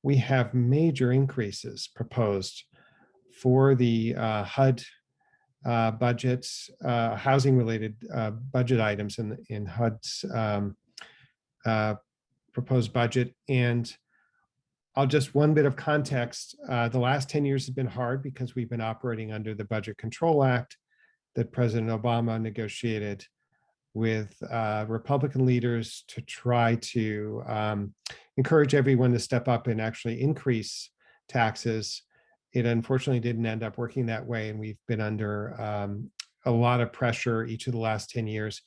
we have major increases proposed for the HUD budgets, housing-related budget items in HUD's proposed budget. And one bit of context, the last 10 years have been hard because we've been operating under the Budget Control Act that President Obama negotiated with Republican leaders to try to encourage everyone to step up and actually increase taxes. It unfortunately didn't end up working that way, and we've been under a lot of pressure each of the last 10 years.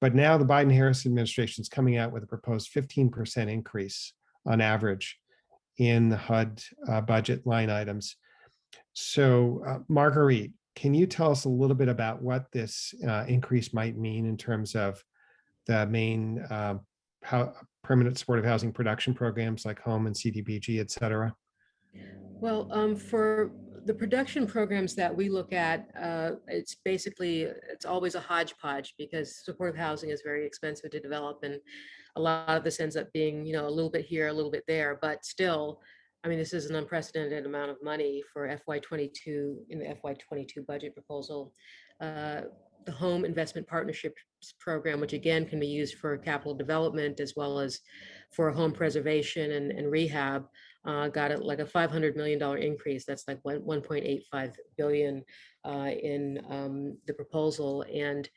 But now the Biden-Harris administration is coming out with a proposed 15% increase on average in the HUD budget line items. So Marguerite, can you tell us a little bit about what this increase might mean in terms of the main permanent supportive housing production programs like HOME and CDBG, et cetera? Well, for the production programs that we look at, it's always a hodgepodge, because supportive housing is very expensive to develop, and a lot of this ends up being, a little bit here, a little bit there, but still, I mean, this is an unprecedented amount of money for FY22 in the FY22 budget proposal. The Home Investment Partnerships Program, which again can be used for capital development as well as for home preservation and rehab, got it like a $500 million increase. That's like 1.85 billion in the proposal. And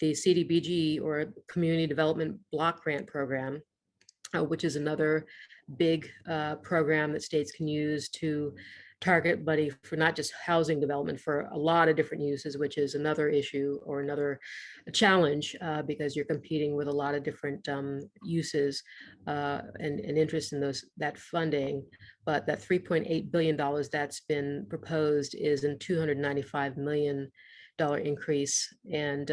the CDBG, or Community Development Block Grant Program, which is another big program that states can use to target money for not just housing development, for a lot of different uses, which is another issue or another challenge, because you're competing with a lot of different uses and interest in that funding. But that $3.8 billion that's been proposed is a $295 million increase. And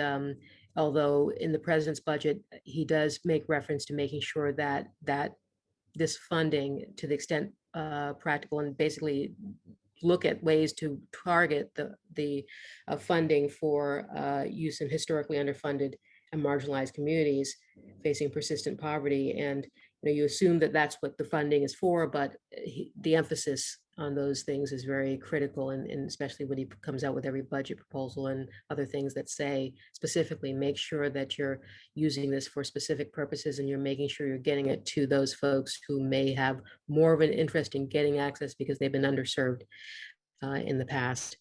although in the president's budget, he does make reference to making sure that this funding, to the extent practical, and basically look at ways to target the funding for use in historically underfunded and marginalized communities facing persistent poverty. And you assume that that's what the funding is for, but the emphasis on those things is very critical, and especially when he comes out with every budget proposal and other things that say specifically, make sure that you're using this for specific purposes and you're making sure you're getting it to those folks who may have more of an interest in getting access because they've been underserved in the past.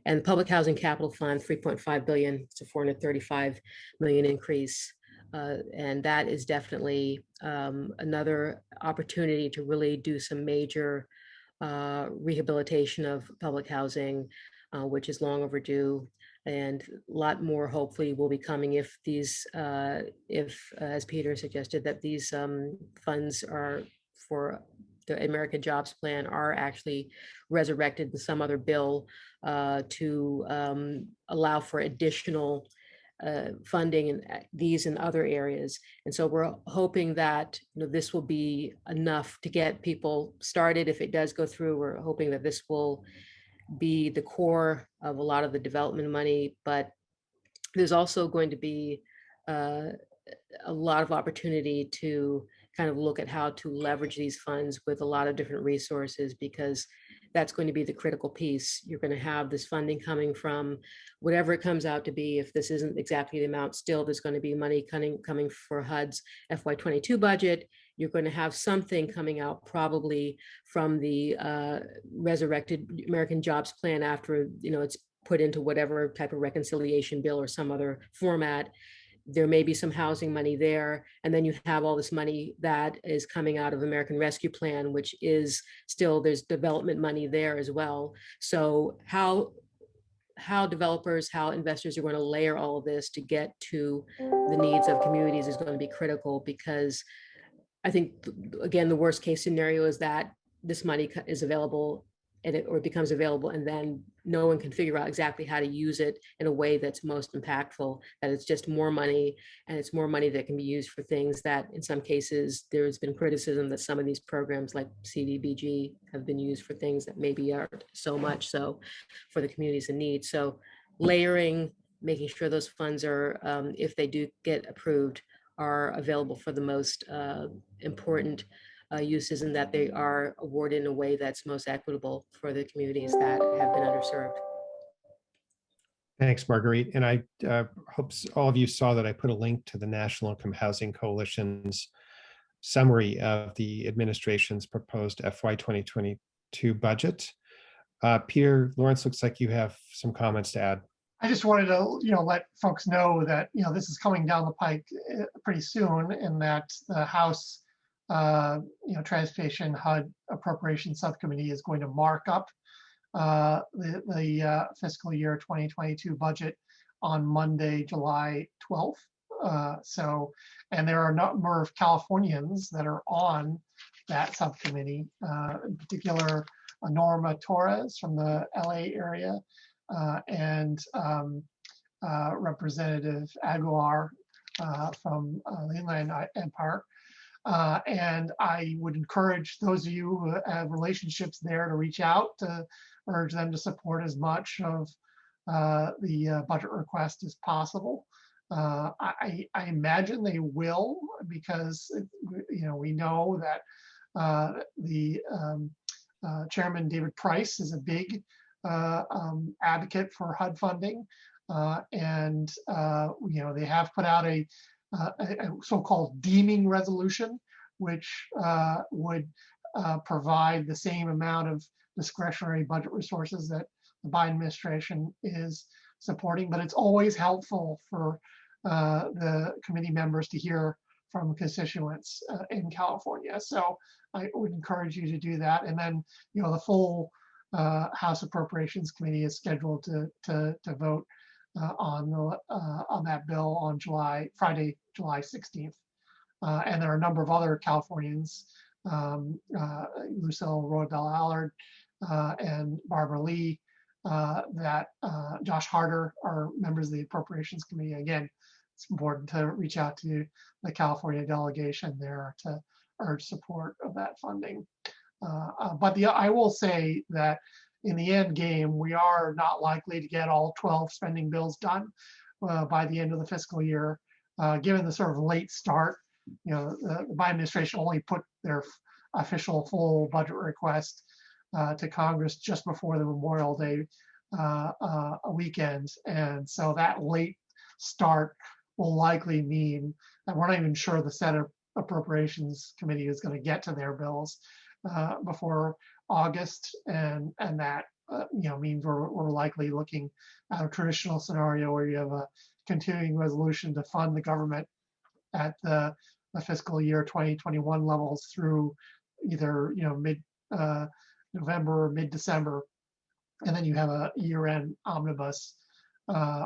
And the Public Housing Capital Fund, $3.5 billion, it's a $435 million increase. And that is definitely another opportunity to really do some major rehabilitation of public housing, which is long overdue, and a lot more hopefully will be coming if these, as Peter suggested, that these funds are for the American Jobs Plan are actually resurrected in some other bill to allow for additional funding in these and other areas. And so we're hoping that this will be enough to get people started. If it does go through, we're hoping that this will be the core of a lot of the development money. But there's also going to be a lot of opportunity to kind of look at how to leverage these funds with a lot of different resources, because that's going to be the critical piece. You're going to have this funding coming from whatever it comes out to be. If this isn't exactly the amount, still there's going to be money coming for HUD's FY22 budget. You're going to have something coming out probably from the resurrected American Jobs Plan after it's put into whatever type of reconciliation bill or some other format. There may be some housing money there. And then you have all this money that is coming out of American Rescue Plan, which is still, there's development money there as well. So how developers, how investors are going to layer all of this to get to the needs of communities is going to be critical, because I think, again, the worst case scenario is that this money is available or it becomes available, and then no one can figure out exactly how to use it in a way that's most impactful, that it's just more money, and it's more money that can be used for things that in some cases there's been criticism that some of these programs like CDBG have been used for things that maybe aren't so much so for the communities in need. So layering, making sure those funds are, if they do get approved, are available for the most important uses, and that they are awarded in a way that's most equitable for the communities that have been underserved. Thanks, Marguerite. And I hope all of you saw that I put a link to the National Income Housing Coalition's summary of the administration's proposed FY 2022 budget. Peter Lawrence, looks like you have some comments to add. I just wanted to, let folks know that, this is coming down the pike pretty soon, and that the House Transportation HUD Appropriation Subcommittee is going to mark up the fiscal year 2022 budget on Monday, July 12th. And there are a number of Californians that are on that subcommittee, in particular, Norma Torres from the LA area, and Representative Aguilar from the Inland Empire. And I would encourage those of you who have relationships there to reach out to urge them to support as much of the budget request as possible. I imagine they will, because we know that the Chairman David Price is a big advocate for HUD funding, and they have put out a so-called deeming resolution, which would provide the same amount of discretionary budget resources that the Biden administration is supporting. But it's always helpful for the committee members to hear from constituents in California. So I would encourage you to do that. And then, the full House Appropriations Committee is scheduled to vote on that bill on Friday, July 16th. And there are a number of other Californians, Lucille Roybell Allard and Barbara Lee, that Josh Harder are members of the Appropriations Committee. Again, it's important to reach out to the California delegation there to urge support of that funding. But I will say that in the end game, we are not likely to get all 12 spending bills done by the end of the fiscal year, given the sort of late start. The Biden administration only put their official full budget request to Congress just before the Memorial Day weekend. And so that late start will likely mean that we're not even sure the Senate Appropriations Committee is going to get to their bills before August. And that means we're likely looking at a traditional scenario where you have a continuing resolution to fund the government at the fiscal year 2021 levels through either mid-November or mid-December, and then you have a year-end omnibus,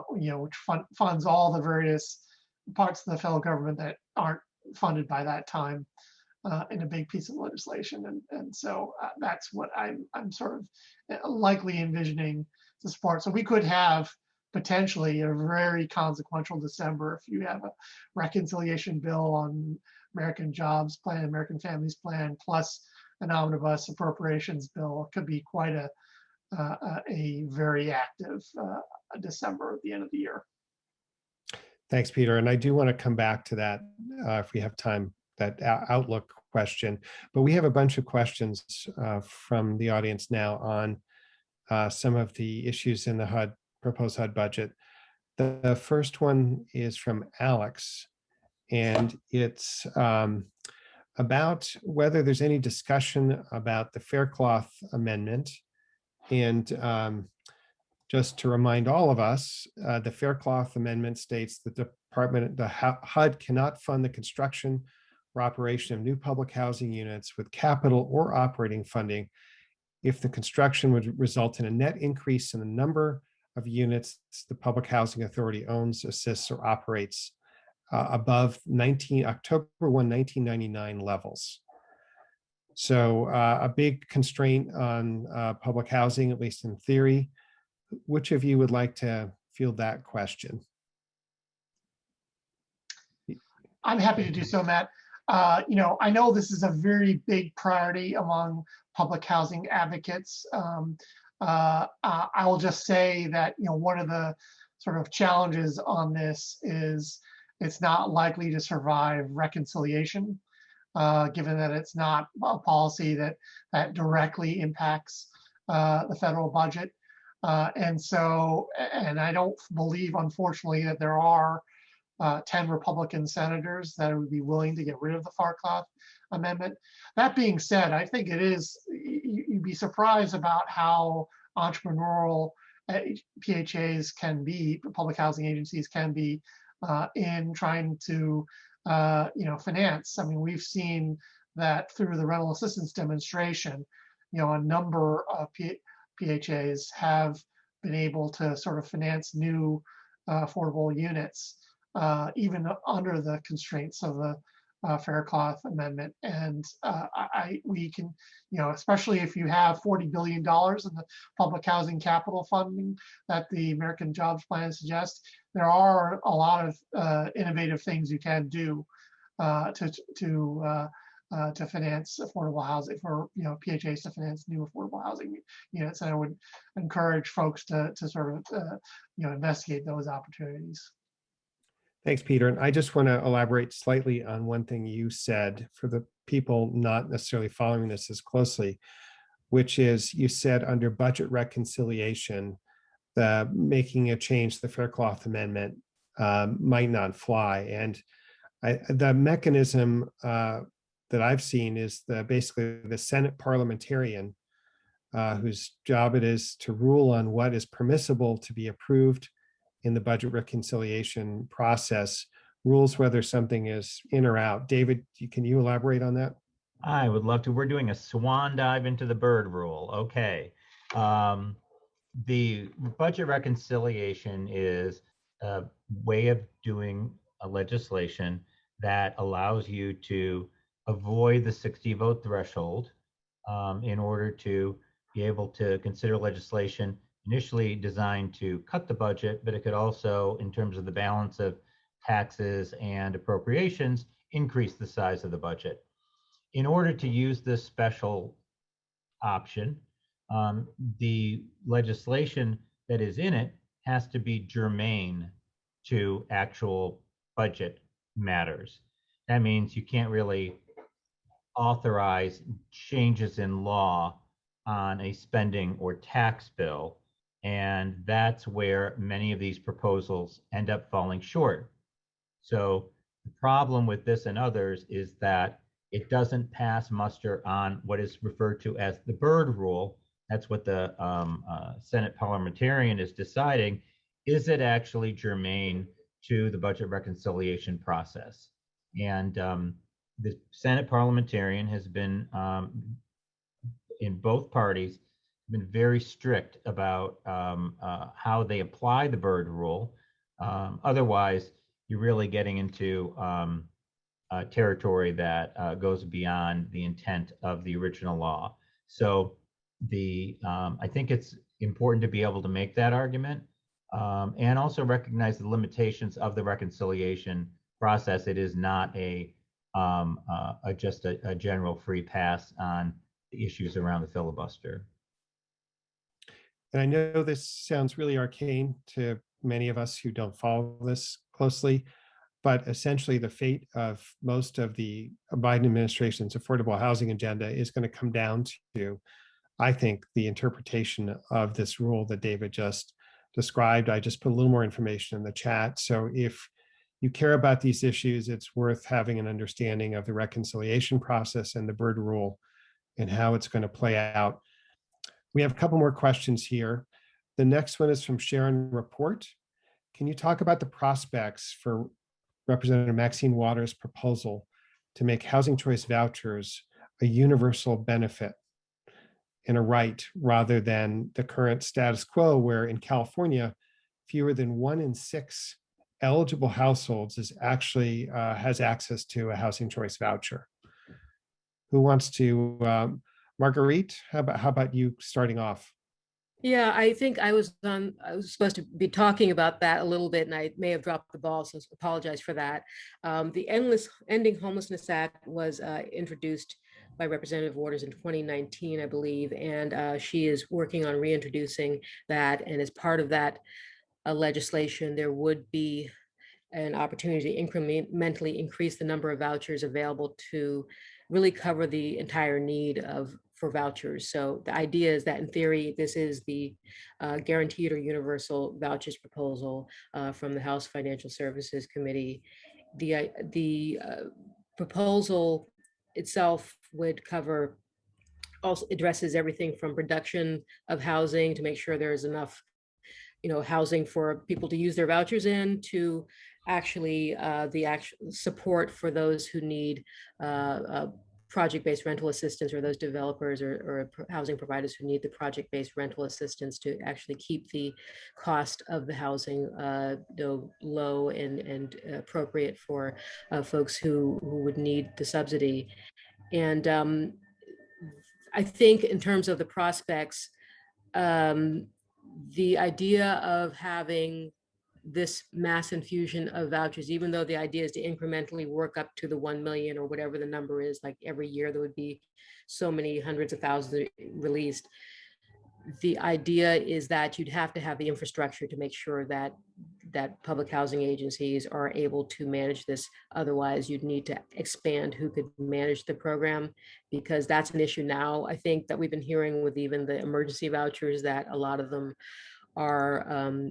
which funds all the various parts of the federal government that aren't funded by that time in a big piece of legislation, and so that's what I'm sort of likely envisioning to support. So we could have potentially a very consequential December if you have a reconciliation bill on American Jobs Plan, American Families Plan, plus an omnibus appropriations bill. It could be quite a very active December at the end of the year. Thanks, Peter. And I do want to come back to that if we have time, that outlook question. But we have a bunch of questions from the audience now on some of the issues in the proposed HUD budget. The first one is from Alex, and it's about whether there's any discussion about the Faircloth Amendment. And just to remind all of us, the Faircloth Amendment states that the HUD cannot fund the construction or operation of new public housing units with capital or operating funding if the construction would result in a net increase in the number of units the Public Housing Authority owns, assists, or operates above October 1, 1999 levels. So a big constraint on public housing, at least in theory. Which of you would like to field that question? I'm happy to do so, Matt. I know this is a very big priority among public housing advocates. I will just say that one of the sort of challenges on this is it's not likely to survive reconciliation, given that it's not a policy that directly impacts the federal budget. And I don't believe, unfortunately, that there are 10 Republican senators that would be willing to get rid of the Faircloth Amendment. That being said, I think it is, you'd be surprised about how entrepreneurial PHAs can be, public housing agencies can be in trying to finance. I mean, we've seen that through the rental assistance demonstration, a number of PHAs have been able to sort of finance new affordable units, even under the constraints of the Faircloth Amendment. And we can, especially if you have $40 billion in the public housing capital funding that the American Jobs Plan suggests, there are a lot of innovative things you can do to finance affordable housing for PHAs to finance new affordable housing units. And I would encourage folks to sort of investigate those opportunities. Thanks, Peter. And I just want to elaborate slightly on one thing you said for the people not necessarily following this as closely, which is you said under budget reconciliation, making a change to the Faircloth Amendment might not fly. And the mechanism that I've seen is basically the Senate parliamentarian whose job it is to rule on what is permissible to be approved in the budget reconciliation process rules whether something is in or out. David, can you elaborate on that? I would love to. We're doing a swan dive into the bird rule. Okay. The budget reconciliation is a way of doing a legislation that allows you to avoid the 60 vote threshold in order to be able to consider legislation initially designed to cut the budget, but it could also, in terms of the balance of taxes and appropriations, increase the size of the budget. In order to use this special option, the legislation that is in it has to be germane to actual budget matters. That means you can't really authorize changes in law on a spending or tax bill. And that's where many of these proposals end up falling short. So the problem with this and others is that it doesn't pass muster on what is referred to as the Byrd rule. That's what the Senate parliamentarian is deciding. Is it actually germane to the budget reconciliation process? And the Senate parliamentarian has been, in both parties, been very strict about how they apply the Byrd rule. Otherwise, you're really getting into territory that goes beyond the intent of the original law. So I think it's important to be able to make that argument and also recognize the limitations of the reconciliation process. It is not just a general free pass on the issues around the filibuster. And I know this sounds really arcane to many of us who don't follow this closely, but essentially the fate of most of the Biden administration's affordable housing agenda is going to come down to, I think, the interpretation of this rule that David just described. I just put a little more information in the chat. So if you care about these issues, it's worth having an understanding of the reconciliation process and the Byrd rule and how it's going to play out. We have a couple more questions here. The next one is from Sharon Report. Can you talk about the prospects for Representative Maxine Waters' proposal to make housing choice vouchers a universal benefit and a right rather than the current status quo where in California, fewer than 1 in 6 eligible households has access to a housing choice voucher? Who wants to, Marguerite, how about you starting off? Yeah, I think I was supposed to be talking about that a little bit, and I may have dropped the ball, so apologize for that. The Ending Homelessness Act was introduced by Representative Waters in 2019, I believe, and she is working on reintroducing that. And as part of that legislation, there would be an opportunity to incrementally increase the number of vouchers available to really cover the entire need for vouchers. So the idea is that in theory, this is the guaranteed or universal vouchers proposal from the House Financial Services Committee. The proposal itself would cover, also addresses everything from production of housing to make sure there's enough housing for people to use their vouchers in, to actually the actual support for those who need project-based rental assistance, or those developers or housing providers who need the project-based rental assistance to actually keep the cost of the housing low and appropriate for folks who would need the subsidy. And I think in terms of the prospects, the idea of having this mass infusion of vouchers, even though the idea is to incrementally work up to the 1 million or whatever the number is, like every year there would be so many hundreds of thousands released. The idea is that you'd have to have the infrastructure to make sure that public housing agencies are able to manage this. Otherwise, you'd need to expand who could manage the program, because that's an issue now. I think that we've been hearing with even the emergency vouchers that a lot of them are,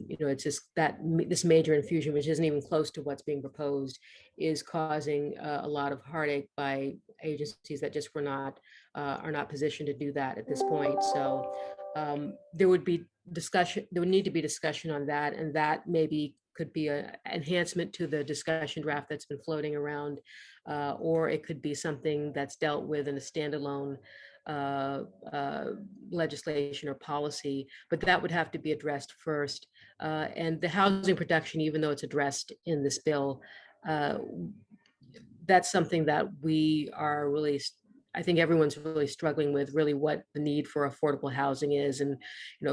it's just that this major infusion, which isn't even close to what's being proposed, is causing a lot of heartache by agencies that just are not positioned to do that at this point. So there would be discussion, there would need to be discussion on that, and that maybe could be an enhancement to the discussion draft that's been floating around, or it could be something that's dealt with in a standalone legislation or policy, but that would have to be addressed first. And the housing production, even though it's addressed in this bill, that's something that we are really, I think everyone's really struggling with, really what the need for affordable housing is, and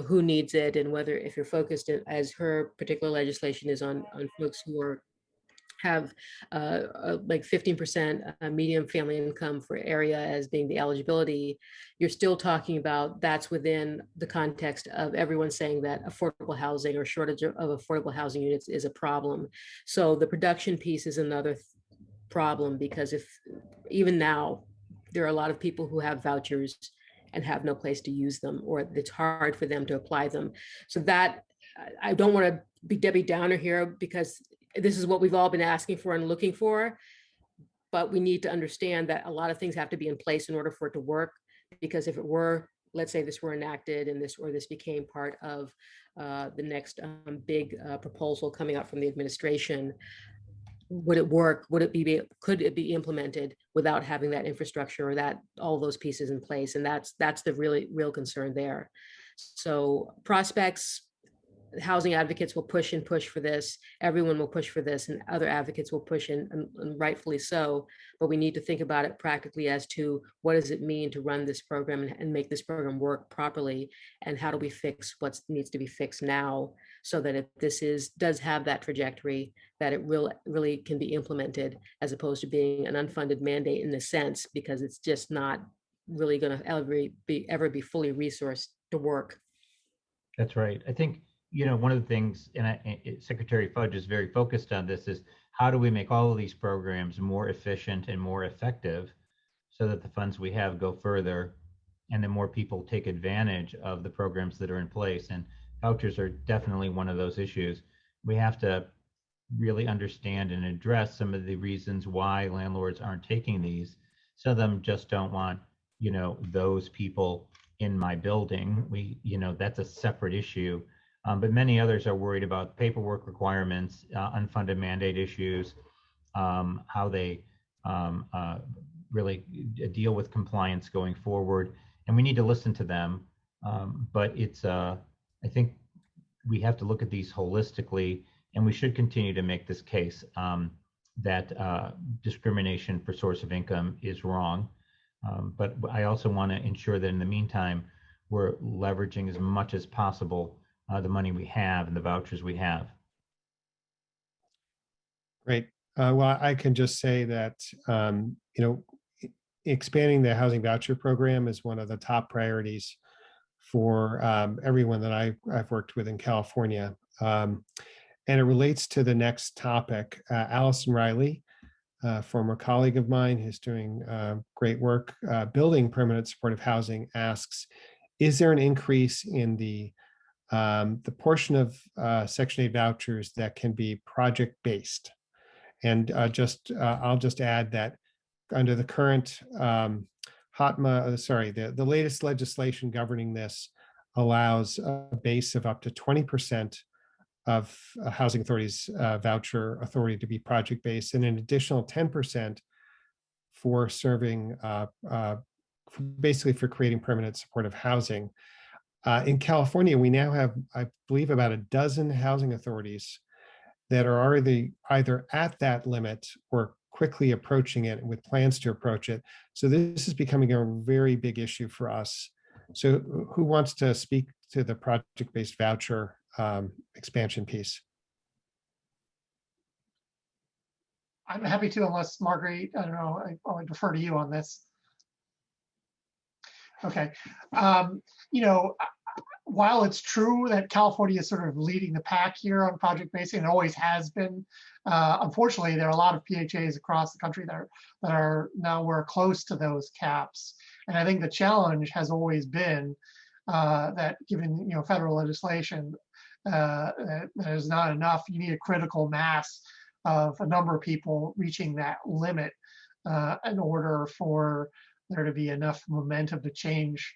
who needs it, and whether, if you're focused, as her particular legislation is, on folks who have like 15% median family income for area as being the eligibility, you're still talking about that's within the context of everyone saying that affordable housing or shortage of affordable housing units is a problem. So the production piece is another problem, because if even now there are a lot of people who have vouchers and have no place to use them, or it's hard for them to apply them. So that, I don't want to be Debbie Downer here, because this is what we've all been asking for and looking for, but we need to understand that a lot of things have to be in place in order for it to work. Because if it were, let's say this were enacted and this became part of the next big proposal coming out from the administration, would it work? Could it be implemented without having that infrastructure, or that all those pieces in place? And that's the real concern there. So prospects, housing advocates will push and push for this. Everyone will push for this, and other advocates will push, and rightfully so. But we need to think about it practically as to what does it mean to run this program and make this program work properly, and how do we fix what needs to be fixed now, so that if this does have that trajectory, that it really can be implemented, as opposed to being an unfunded mandate in a sense, because it's just not really going to ever be fully resourced to work. That's right. I think, one of the things, and Secretary Fudge is very focused on this, is how do we make all of these programs more efficient and more effective, so that the funds we have go further, and then more people take advantage of the programs that are in place. And vouchers are definitely one of those issues. We have to really understand and address some of the reasons why landlords aren't taking these. Some of them just don't want, those people in my building. That's a separate issue. But many others are worried about paperwork requirements, unfunded mandate issues, how they really deal with compliance going forward. And we need to listen to them. But I think we have to look at these holistically, and we should continue to make this case that discrimination for source of income is wrong. But I also want to ensure that in the meantime, we're leveraging as much as possible the money we have and the vouchers we have. Great. Well, I can just say that, expanding the housing voucher program is one of the top priorities for everyone that I've worked with in California. And it relates to the next topic. Allison Riley, a former colleague of mine who's doing great work building permanent supportive housing, asks, is there an increase in the portion of Section 8 vouchers that can be project-based? And I'll just add that under the current the latest legislation governing this allows a base of up to 20% of housing authority's voucher authority to be project-based, and an additional 10% for serving, basically for creating permanent supportive housing. In California, we now have, I believe, about a dozen housing authorities that are already either at that limit or quickly approaching it with plans to approach it. So this is becoming a very big issue for us. So who wants to speak to the project-based voucher expansion piece? I'm happy to, unless Marguerite, I don't know, I'll defer to you on this. Okay. While it's true that California is sort of leading the pack here on project-based, and it always has been, unfortunately, there are a lot of PHAs across the country that are now we're close to those caps. And I think the challenge has always been that given federal legislation, that is not enough. You need a critical mass of a number of people reaching that limit in order for there to be enough momentum to change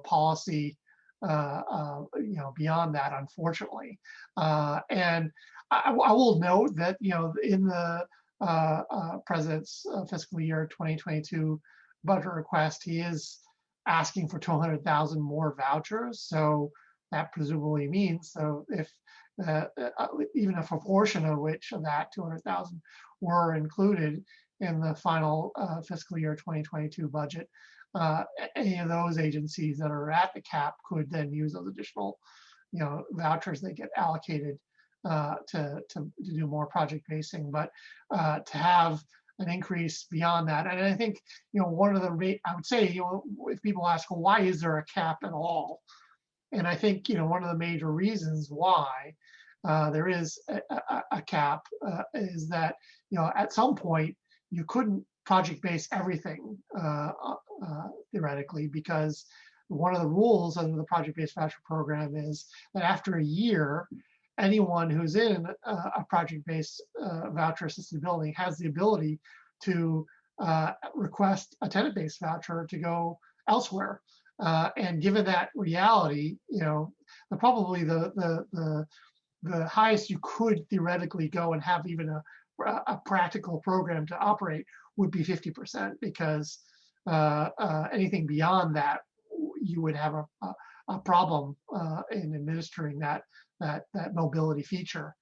policy beyond that, unfortunately. And I will note that, in the president's fiscal year 2022 budget request, he is asking for 200,000 more vouchers. So that presumably means, so if even a proportion of which of that 200,000 were included in the final fiscal year 2022 budget, any of those agencies that are at the cap could then use those additional, vouchers that get allocated to do more project basing. But to have an increase beyond that, and I think, one of the, I would say, if people ask, well, why is there a cap at all? And I think, one of the major reasons why there is a cap is that, at some point you couldn't project base everything theoretically, because one of the rules under the project-based voucher program is that after a year, anyone who's in a project-based voucher assisted building has the ability to request a tenant-based voucher to go elsewhere. And given that reality, probably the highest you could theoretically go and have even a practical program to operate would be 50%, because anything beyond that, you would have a problem in administering that mobility feature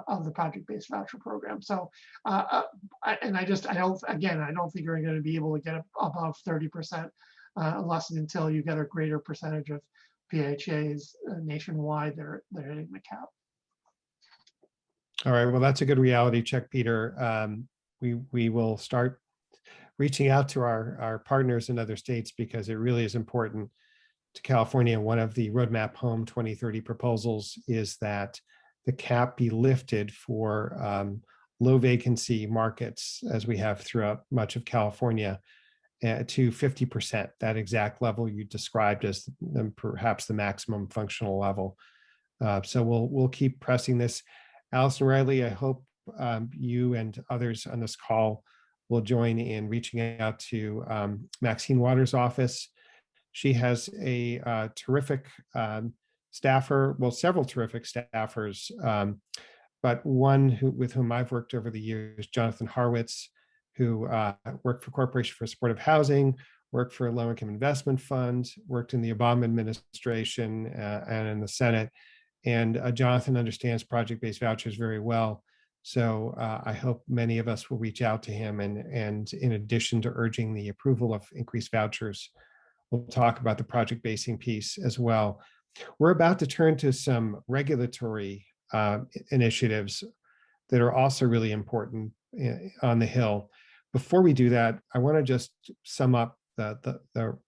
of the project-based voucher program. So, I don't think you're going to be able to get above 30% unless and until you get a greater percentage of PHAs nationwide. They're hitting the cap. All right, well, that's a good reality check, Peter. We will start reaching out to our partners in other states, because it really is important to California. One of the Roadmap Home 2030 proposals is that the cap be lifted for low vacancy markets, as we have throughout much of California, to 50%, that exact level you described as perhaps the maximum functional level. So we'll keep pressing this. Allison Riley, I hope you and others on this call will join in reaching out to Maxine Waters' office. She has a terrific staffer, well, several terrific staffers, but one with whom I've worked over the years, Jonathan Harwitz, who worked for Corporation for Supportive Housing, worked for a Low-Income Investment Fund, worked in the Obama administration and in the Senate. And Jonathan understands project-based vouchers very well. So I hope many of us will reach out to him. And in addition to urging the approval of increased vouchers, we'll talk about the project basing piece as well. We're about to turn to some regulatory initiatives that are also really important on the Hill. Before we do that, I want to just sum up the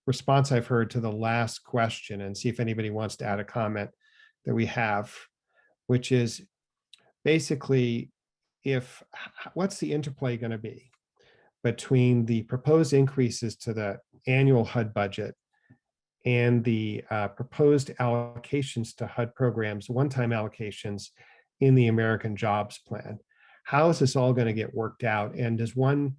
response I've heard to the last question and see if anybody wants to add a comment that we have, which is basically, what's the interplay going to be between the proposed increases to the annual HUD budget and the proposed allocations to HUD programs, one-time allocations in the American Jobs Plan? How is this all going to get worked out? And does one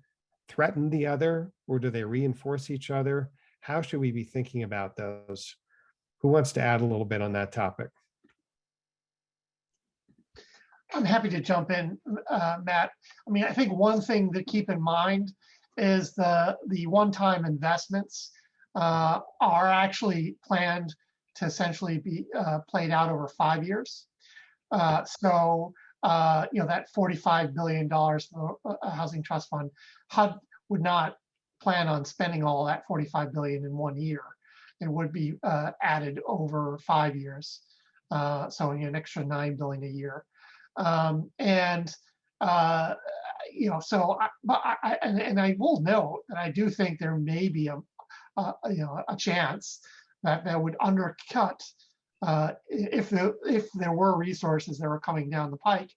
threaten the other, or do they reinforce each other? How should we be thinking about those? Who wants to add a little bit on that topic? I'm happy to jump in, Matt. I mean, I think one thing to keep in mind is the one-time investments are actually planned to essentially be played out over 5 years. So that $45 billion for a housing trust fund, HUD would not plan on spending all that $45 billion in 1 year. It would be added over 5 years. So an extra $9 billion a year. And I will note that I do think there may be a chance that would undercut if there were resources that were coming down the pike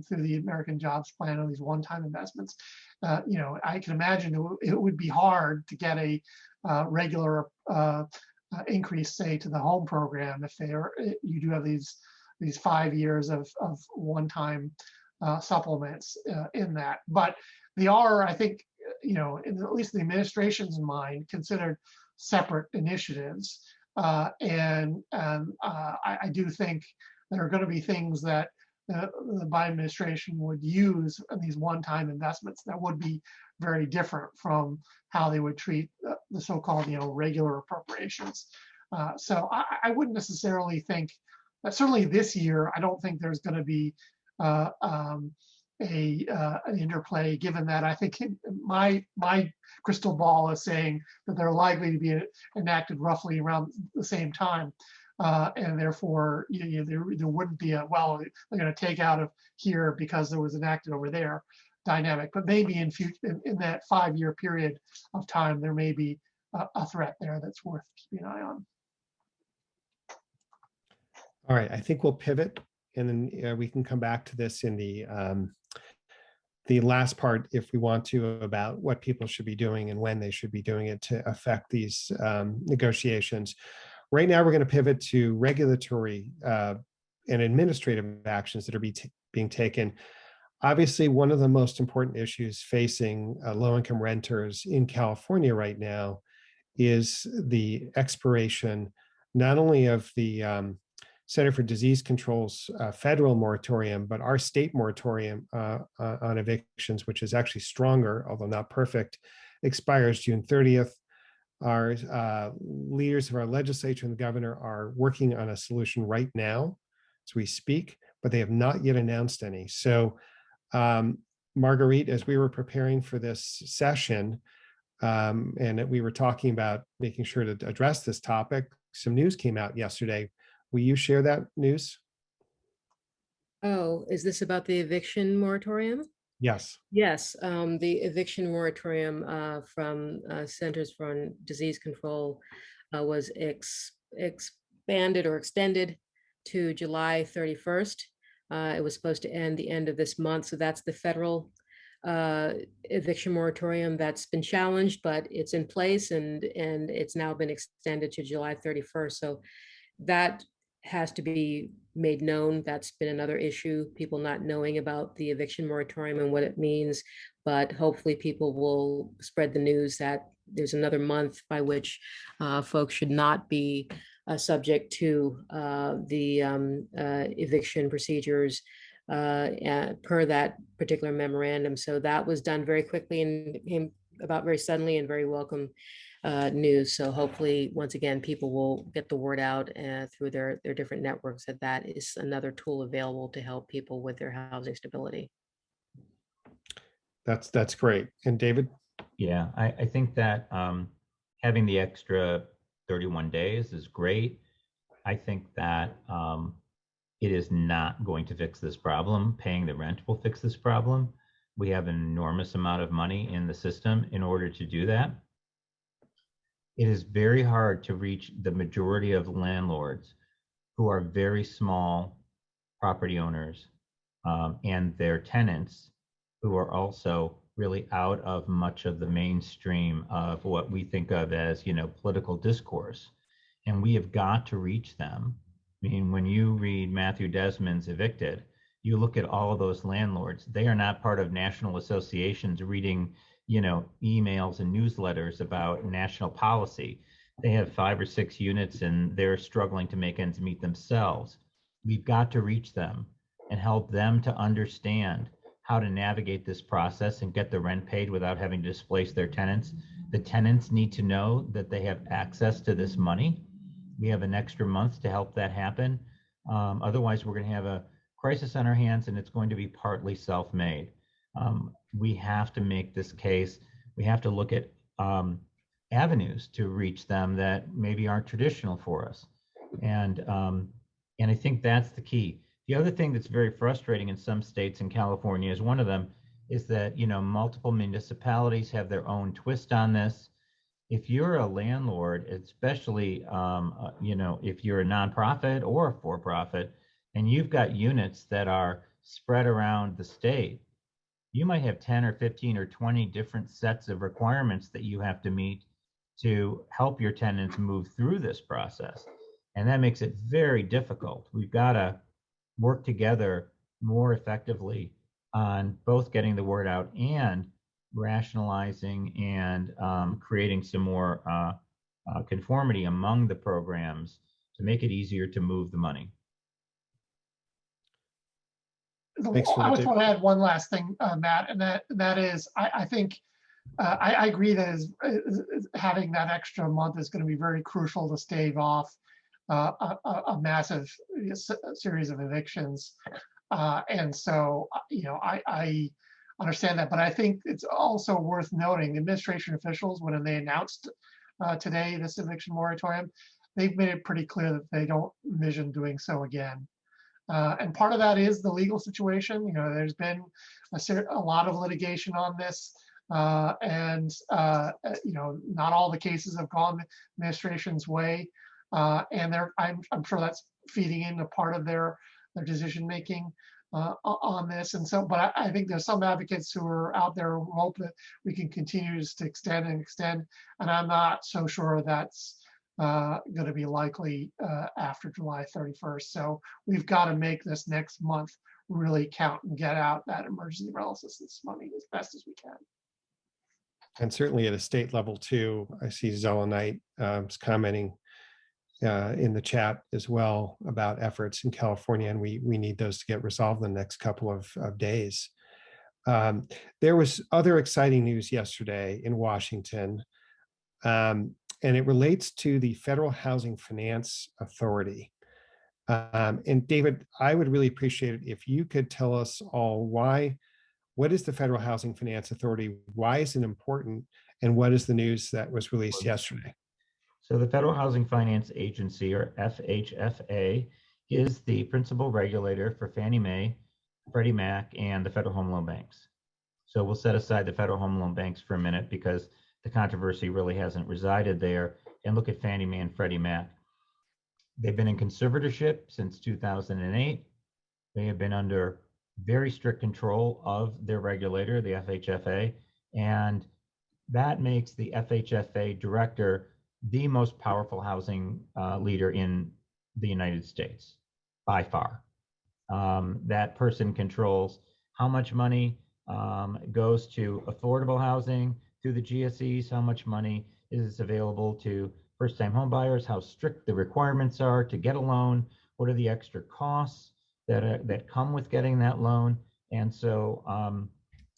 through the American Jobs Plan or these one-time investments. I can imagine it would be hard to get a regular increase, say, to the home program if you do have these 5 years of one-time supplements in that. But they are, I think, at least the administration's mind, considered separate initiatives I do think there are going to be things that the Biden administration would use in these one-time investments that would be very different from how they would treat the so-called, regular appropriations. So I wouldn't necessarily think that certainly this year, I don't think there's going to be an interplay, given that I think my crystal ball is saying that they're likely to be enacted roughly around the same time. And therefore, there wouldn't be a, well, they're going to take out of here because it was enacted over there dynamic. But maybe in that 5-year period of time, there may be a threat there that's worth keeping an eye on. All right, I think we'll pivot, and then we can come back to this in the last part, if we want to, about what people should be doing and when they should be doing it to affect these negotiations. Right now, we're going to pivot to regulatory and administrative actions that are being taken. Obviously, one of the most important issues facing low-income renters in California right now is the expiration not only of the Center for Disease Control's federal moratorium, but our state moratorium on evictions, which is actually stronger, although not perfect, expires June 30th. Our leaders of our legislature and the governor are working on a solution right now as we speak, but they have not yet announced any. So, Marguerite, as we were preparing for this session, and we were talking about making sure to address this topic, some news came out yesterday. Will you share that news? Oh, is this about the eviction moratorium? Yes. Yes, the eviction moratorium from Centers for Disease Control was expanded or extended to July 31st. It was supposed to end the end of this month. So that's the federal eviction moratorium that's been challenged, but it's in place, and it's now been extended to July 31st. So that has to be made known. That's been another issue, people not knowing about the eviction moratorium and what it means. But hopefully people will spread the news that there's another month by which folks should not be subject to the eviction procedures per that particular memorandum. So that was done very quickly and came about very suddenly, and very welcome news. So hopefully, once again, people will get the word out through their different networks that is another tool available to help people with their housing stability. That's great. And David? Yeah, I think that having the extra 31 days is great. I think that it is not going to fix this problem. Paying the rent will fix this problem. We have an enormous amount of money in the system in order to do that. It is very hard to reach the majority of landlords who are very small property owners and their tenants who are also really out of much of the mainstream of what we think of as, political discourse. And we have got to reach them. I mean, when you read Matthew Desmond's Evicted, you look at all of those landlords, they are not part of national associations reading, emails and newsletters about national policy. They have 5 or 6 units and they're struggling to make ends meet themselves. We've got to reach them and help them to understand how to navigate this process and get the rent paid without having to displace their tenants. The tenants need to know that they have access to this money. We have an extra month to help that happen. Otherwise, we're going to have a crisis on our hands, and it's going to be partly self-made. We have to make this case. We have to look at avenues to reach them that maybe aren't traditional for us. And I think that's the key. The other thing that's very frustrating in some states, and California is one of them, is that, multiple municipalities have their own twist on this. If you're a landlord, especially, if you're a nonprofit or a for-profit, and you've got units that are spread around the state, you might have 10 or 15 or 20 different sets of requirements that you have to meet to help your tenants move through this process. And that makes it very difficult. We've got to work together more effectively on both getting the word out and rationalizing and creating some more conformity among the programs to make it easier to move the money. Thanks for I that, just want to add one last thing, Matt, and that is, I think I agree that having that extra month is going to be very crucial to stave off a massive series of evictions. And so, I understand that, but I think it's also worth noting administration officials, when they announced today this eviction moratorium, they've made it pretty clear that they don't envision doing so again. And part of that is the legal situation. There's been a lot of litigation on this, and not all the cases have gone the administration's way, and I'm sure that's feeding into part of their decision making on this. And so, but I think there's some advocates who are out there who hope that we can continue just to extend and extend, and I'm not so sure that's going to be likely after July 31st. So we've got to make this next month really count and get out that emergency rental assistance money as best as we can. And certainly at a state level too, I see Zola Knight commenting in the chat as well about efforts in California, and we need those to get resolved in the next couple of days. There was other exciting news yesterday in Washington, and it relates to the Federal Housing Finance Authority. And David, I would really appreciate it if you could tell us all what is the Federal Housing Finance Authority? Why is it important? And what is the news that was released yesterday? So the Federal Housing Finance Agency, or FHFA, is the principal regulator for Fannie Mae, Freddie Mac, and the Federal Home Loan Banks. So we'll set aside the Federal Home Loan Banks for a minute because the controversy really hasn't resided there, and look at Fannie Mae and Freddie Mac. They've been in conservatorship since 2008. They have been under very strict control of their regulator, the FHFA, and that makes the FHFA director the most powerful housing leader in the United States, by far. That person controls how much money goes to affordable housing through the GSEs, how much money is available to first-time home buyers, how strict the requirements are to get a loan, what are the extra costs that come with getting that loan, and so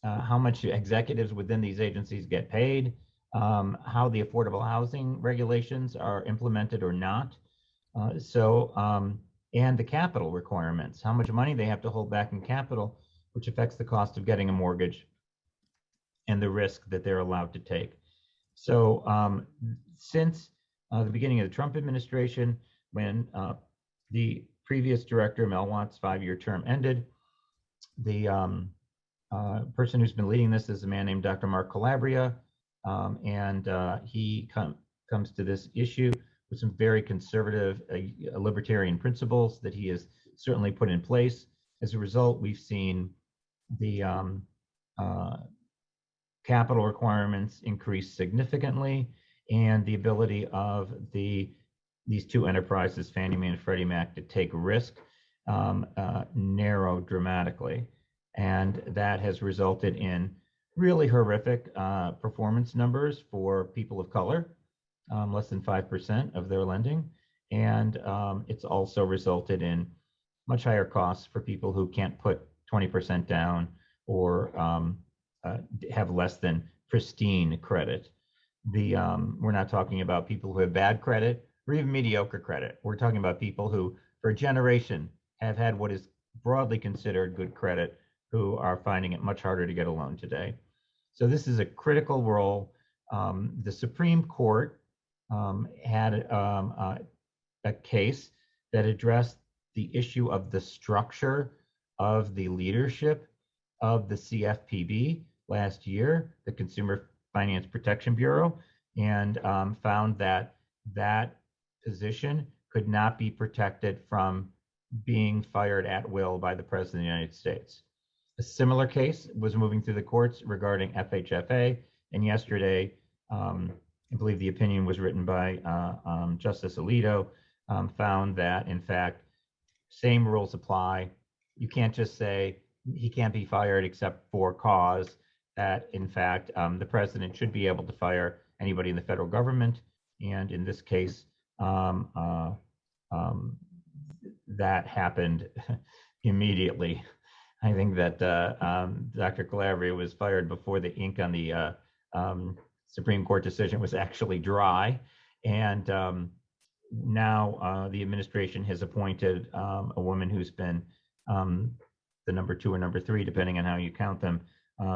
how much executives within these agencies get paid, how the affordable housing regulations are implemented or not, and the capital requirements, how much money they have to hold back in capital, which affects the cost of getting a mortgage and the risk that they're allowed to take. So since the beginning of the Trump administration, when the previous director, Mel Watt's 5-year term ended, the person who's been leading this is a man named Dr. Mark Calabria, and he comes to this issue with some very conservative libertarian principles that he has certainly put in place. As a result, we've seen the capital requirements increase significantly, and the ability of these two enterprises, Fannie Mae and Freddie Mac, to take risk narrow dramatically. And that has resulted in really horrific performance numbers for people of color, less than 5% of their lending. And it's also resulted in much higher costs for people who can't put 20% down or have less than pristine credit. We're not talking about people who have bad credit or even mediocre credit. We're talking about people who, for a generation, have had what is broadly considered good credit, who are finding it much harder to get a loan today. So this is a critical role. The Supreme Court had a case that addressed the issue of the structure of the leadership of the CFPB last year, the Consumer Finance Protection Bureau, and found that that position could not be protected from being fired at will by the President of the United States. A similar case was moving through the courts regarding FHFA, and yesterday, I believe the opinion was written by Justice Alito, found that, in fact, same rules apply. You can't just say he can't be fired except for cause, that, in fact, the president should be able to fire anybody in the federal government, And in this case, that happened immediately. I think that Dr. Calabria was fired before the ink on the Supreme Court decision was actually dry. And now the administration has appointed a woman who's been the number 2 or number 3, depending on how you count them,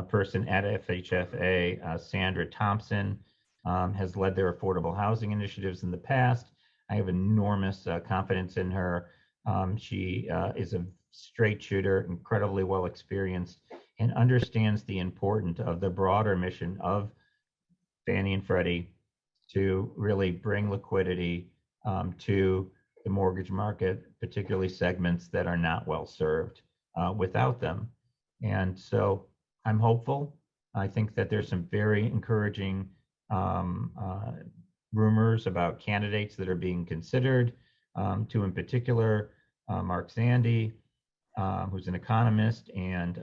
person at FHFA, Sandra Thompson, has led their affordable housing initiatives in the past. I have enormous confidence in her. She is a straight shooter, incredibly well experienced, and understands the importance of the broader mission of Fannie and Freddie to really bring liquidity to the mortgage market, particularly segments that are not well served without them. And so I'm hopeful. I think that there's some very encouraging rumors about candidates that are being considered, two in particular, Mark Zandi, who's an economist, and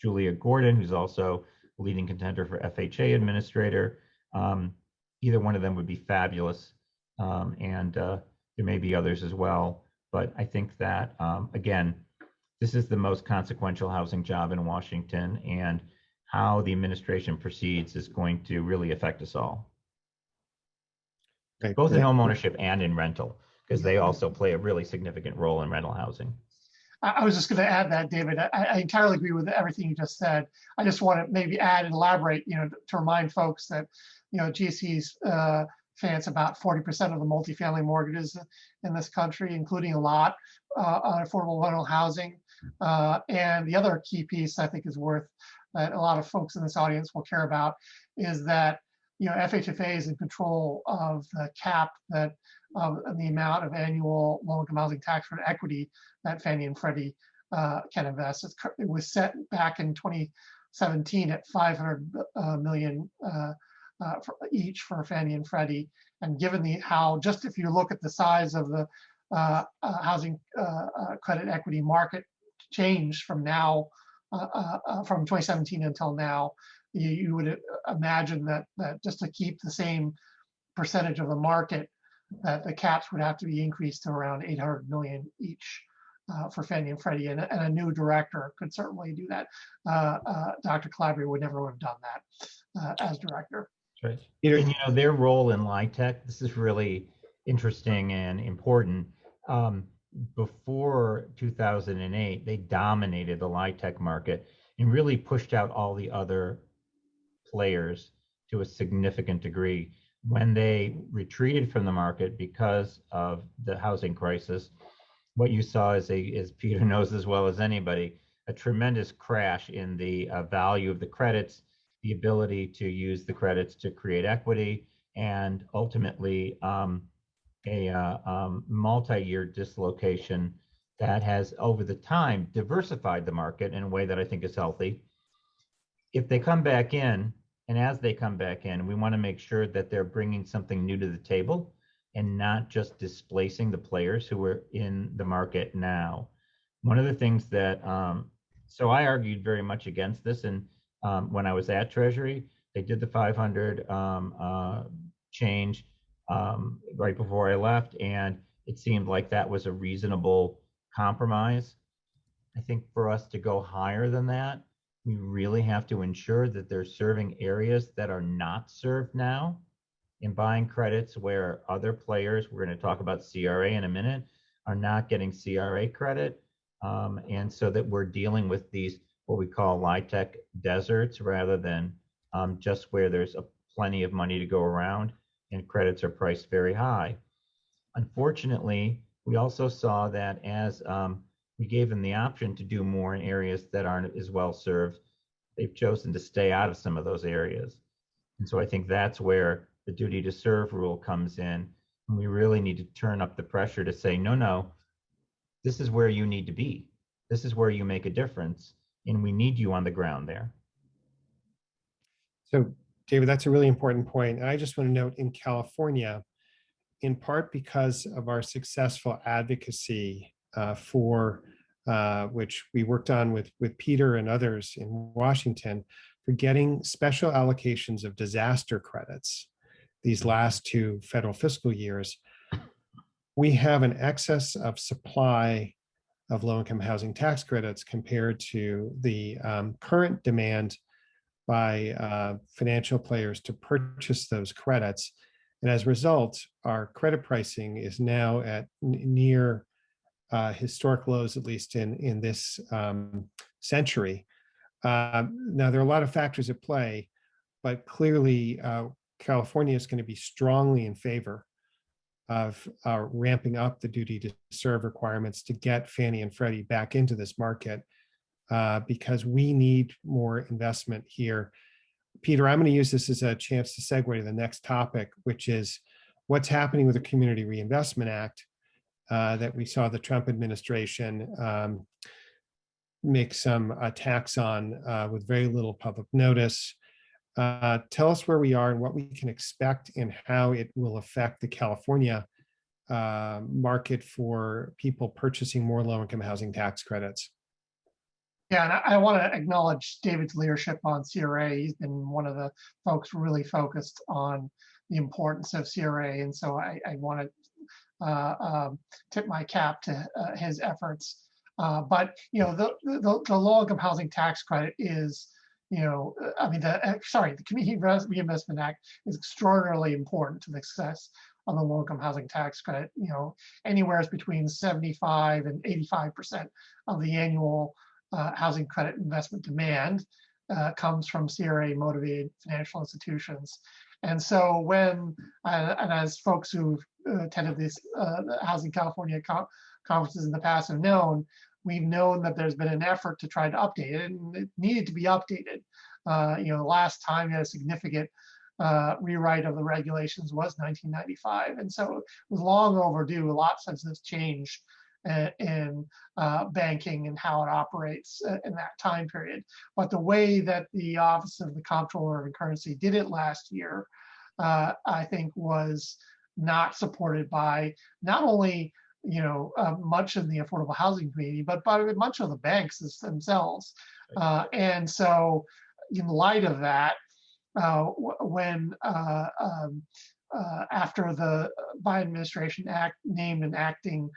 Julia Gordon, who's also a leading contender for FHA administrator. Either one of them would be fabulous, and there may be others as well. But I think that, again, this is the most consequential housing job in Washington, and how the administration proceeds is going to really affect us all. Right. Both in home ownership and in rental, because they also play a really significant role in rental housing. I was just going to add that, David. I entirely agree with everything you just said. I just want to maybe add and elaborate, to remind folks that, GSE's finance about 40% of the multifamily mortgages in this country, including a lot on affordable rental housing. And the other key piece I think is worth that a lot of folks in this audience will care about is that, FHFA is in control of the cap that the amount of annual low-income housing tax credit equity that Fannie and Freddie can invest. It was set back in 2017 at $500 million for each for Fannie and Freddie. And given just if you look at the size of the housing credit equity market change from now, from 2017 until now, you would imagine that just to keep the same percentage of the market, that the caps would have to be increased to around 800 million each for Fannie and Freddie, and a new director could certainly do that. Dr. Calabria would never have done that as director. Right. And their role in LIHTC, this is really interesting and important. Before 2008, they dominated the LIHTC market and really pushed out all the other players to a significant degree. When they retreated from the market because of the housing crisis, what you saw is, as Peter knows as well as anybody, a tremendous crash in the value of the credits, the ability to use the credits to create equity, and ultimately a multi-year dislocation that has over the time diversified the market in a way that I think is healthy. If they come back in, and as they come back in, we want to make sure that they're bringing something new to the table and not just displacing the players who are in the market now. One of the things that, so I argued very much against this, and when I was at Treasury, they did the 500 change right before I left, and it seemed like that was a reasonable compromise. I think for us to go higher than that, we really have to ensure that they're serving areas that are not served now and buying credits where other players, we're going to talk about CRA in a minute, are not getting CRA credit. And so that we're dealing with these, what we call LIHTC deserts, rather than just where there's plenty of money to go around and credits are priced very high. Unfortunately, we also saw that as we gave them the option to do more in areas that aren't as well served, they've chosen to stay out of some of those areas. And so I think that's where the duty to serve rule comes in. And we really need to turn up the pressure to say, no, this is where you need to be. This is where you make a difference. And we need you on the ground there. So, David, that's a really important point. And I just want to note in California, in part because of our successful advocacy for which we worked on with Peter and others in Washington, for getting special allocations of disaster credits these last two federal fiscal years, we have an excess of supply of low-income housing tax credits compared to the current demand by financial players to purchase those credits. And as a result, our credit pricing is now at near historic lows, at least in this century. Now, there are a lot of factors at play, but clearly California is going to be strongly in favor of ramping up the duty to serve requirements to get Fannie and Freddie back into this market because we need more investment here. Peter, I'm going to use this as a chance to segue to the next topic, which is what's happening with the Community Reinvestment Act that we saw the Trump administration make some attacks on with very little public notice. Tell us where we are and what we can expect and how it will affect the California market for people purchasing more low-income housing tax credits. Yeah, and I want to acknowledge David's leadership on CRA. He's been one of the folks really focused on the importance of CRA, and so I want to tip my cap to his efforts. But you know, the low-income housing tax credit is, you know, I mean, the Community Reinvestment Act is extraordinarily important to the success of the low-income housing tax credit. You know, anywhere between 75 and 85% of the annual housing credit investment demand comes from CRA motivated financial institutions. And so when, and as folks who've attended these Housing California conferences in the past have known, we've known that there's been an effort to try to update it, and it needed to be updated. You know, the last time you had a significant rewrite of the regulations was 1995. And so it was long overdue. Lots of this changed in banking and how it operates in that time period. But the way that the Office of the Comptroller of Currency did it last year, I think was not supported by not only, you know, much of the affordable housing community, but by much of the banks themselves. And so in light of that, when after the Biden administration named an acting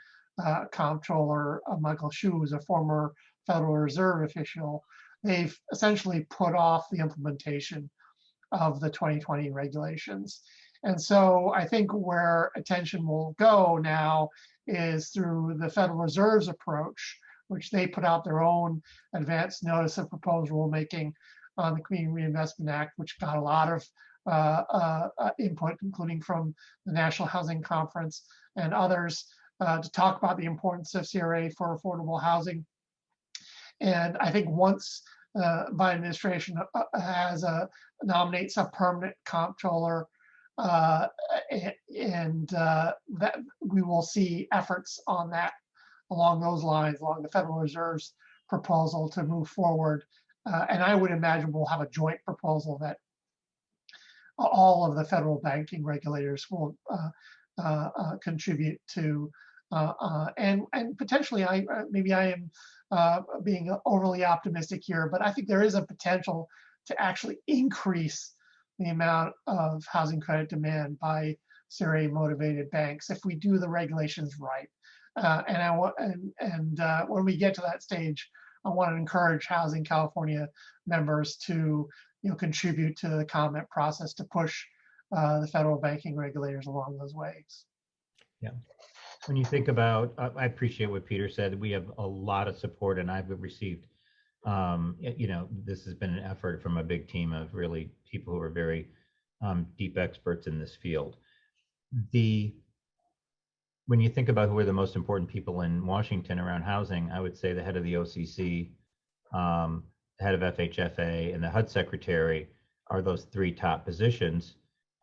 comptroller, Michael Hsu, who's a former Federal Reserve official, they've essentially put off the implementation of the 2020 regulations. And so I think where attention will go now is through the Federal Reserve's approach, which they put out their own advance notice of proposed rulemaking on the Community Reinvestment Act, which got a lot of input, including from the National Housing Conference and others, to talk about the importance of CRA for affordable housing. And I think once Biden administration nominates a permanent comptroller, and that we will see efforts on that along those lines, along the Federal Reserve's proposal to move forward. And I would imagine we'll have a joint proposal that all of the federal banking regulators will contribute to. And potentially, maybe I am being overly optimistic here, but I think there is a potential to actually increase the amount of housing credit demand by CRA motivated banks if we do the regulations right. When we get to that stage, I want to encourage Housing California members to, you know, contribute to the comment process to push the federal banking regulators along those ways. Yeah. When you think about, I appreciate what Peter said. We have a lot of support, and I've received, you know, this has been an effort from a big team of really people who are very deep experts in this field. When you think about who are the most important people in Washington around housing, I would say the head of the OCC, the head of FHFA, and the HUD secretary are those three top positions.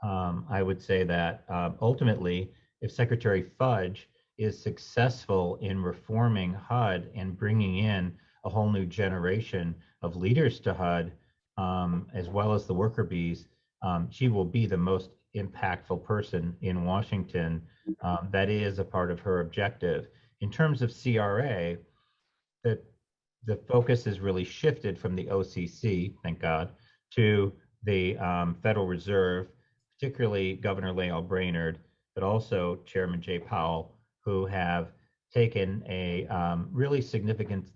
I would say that ultimately, if Secretary Fudge is successful in reforming HUD and bringing in a whole new generation of leaders to HUD, as well as the worker bees, she will be the most impactful person in Washington. That is a part of her objective. In terms of CRA, the focus has really shifted from the OCC, thank God, to the Federal Reserve, particularly Governor Lael Brainerd, but also Chairman Jay Powell, who have taken a really significant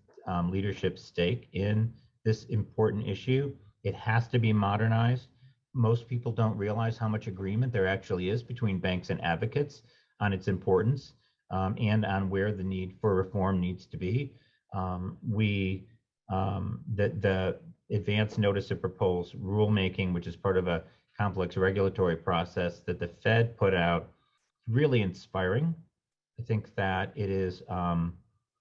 leadership stake in this important issue. It has to be modernized. Most people don't realize how much agreement there actually is between banks and advocates on its importance and on where the need for reform needs to be. The advance notice of proposed rulemaking, which is part of a complex regulatory process that the Fed put out, really inspiring. I think that it is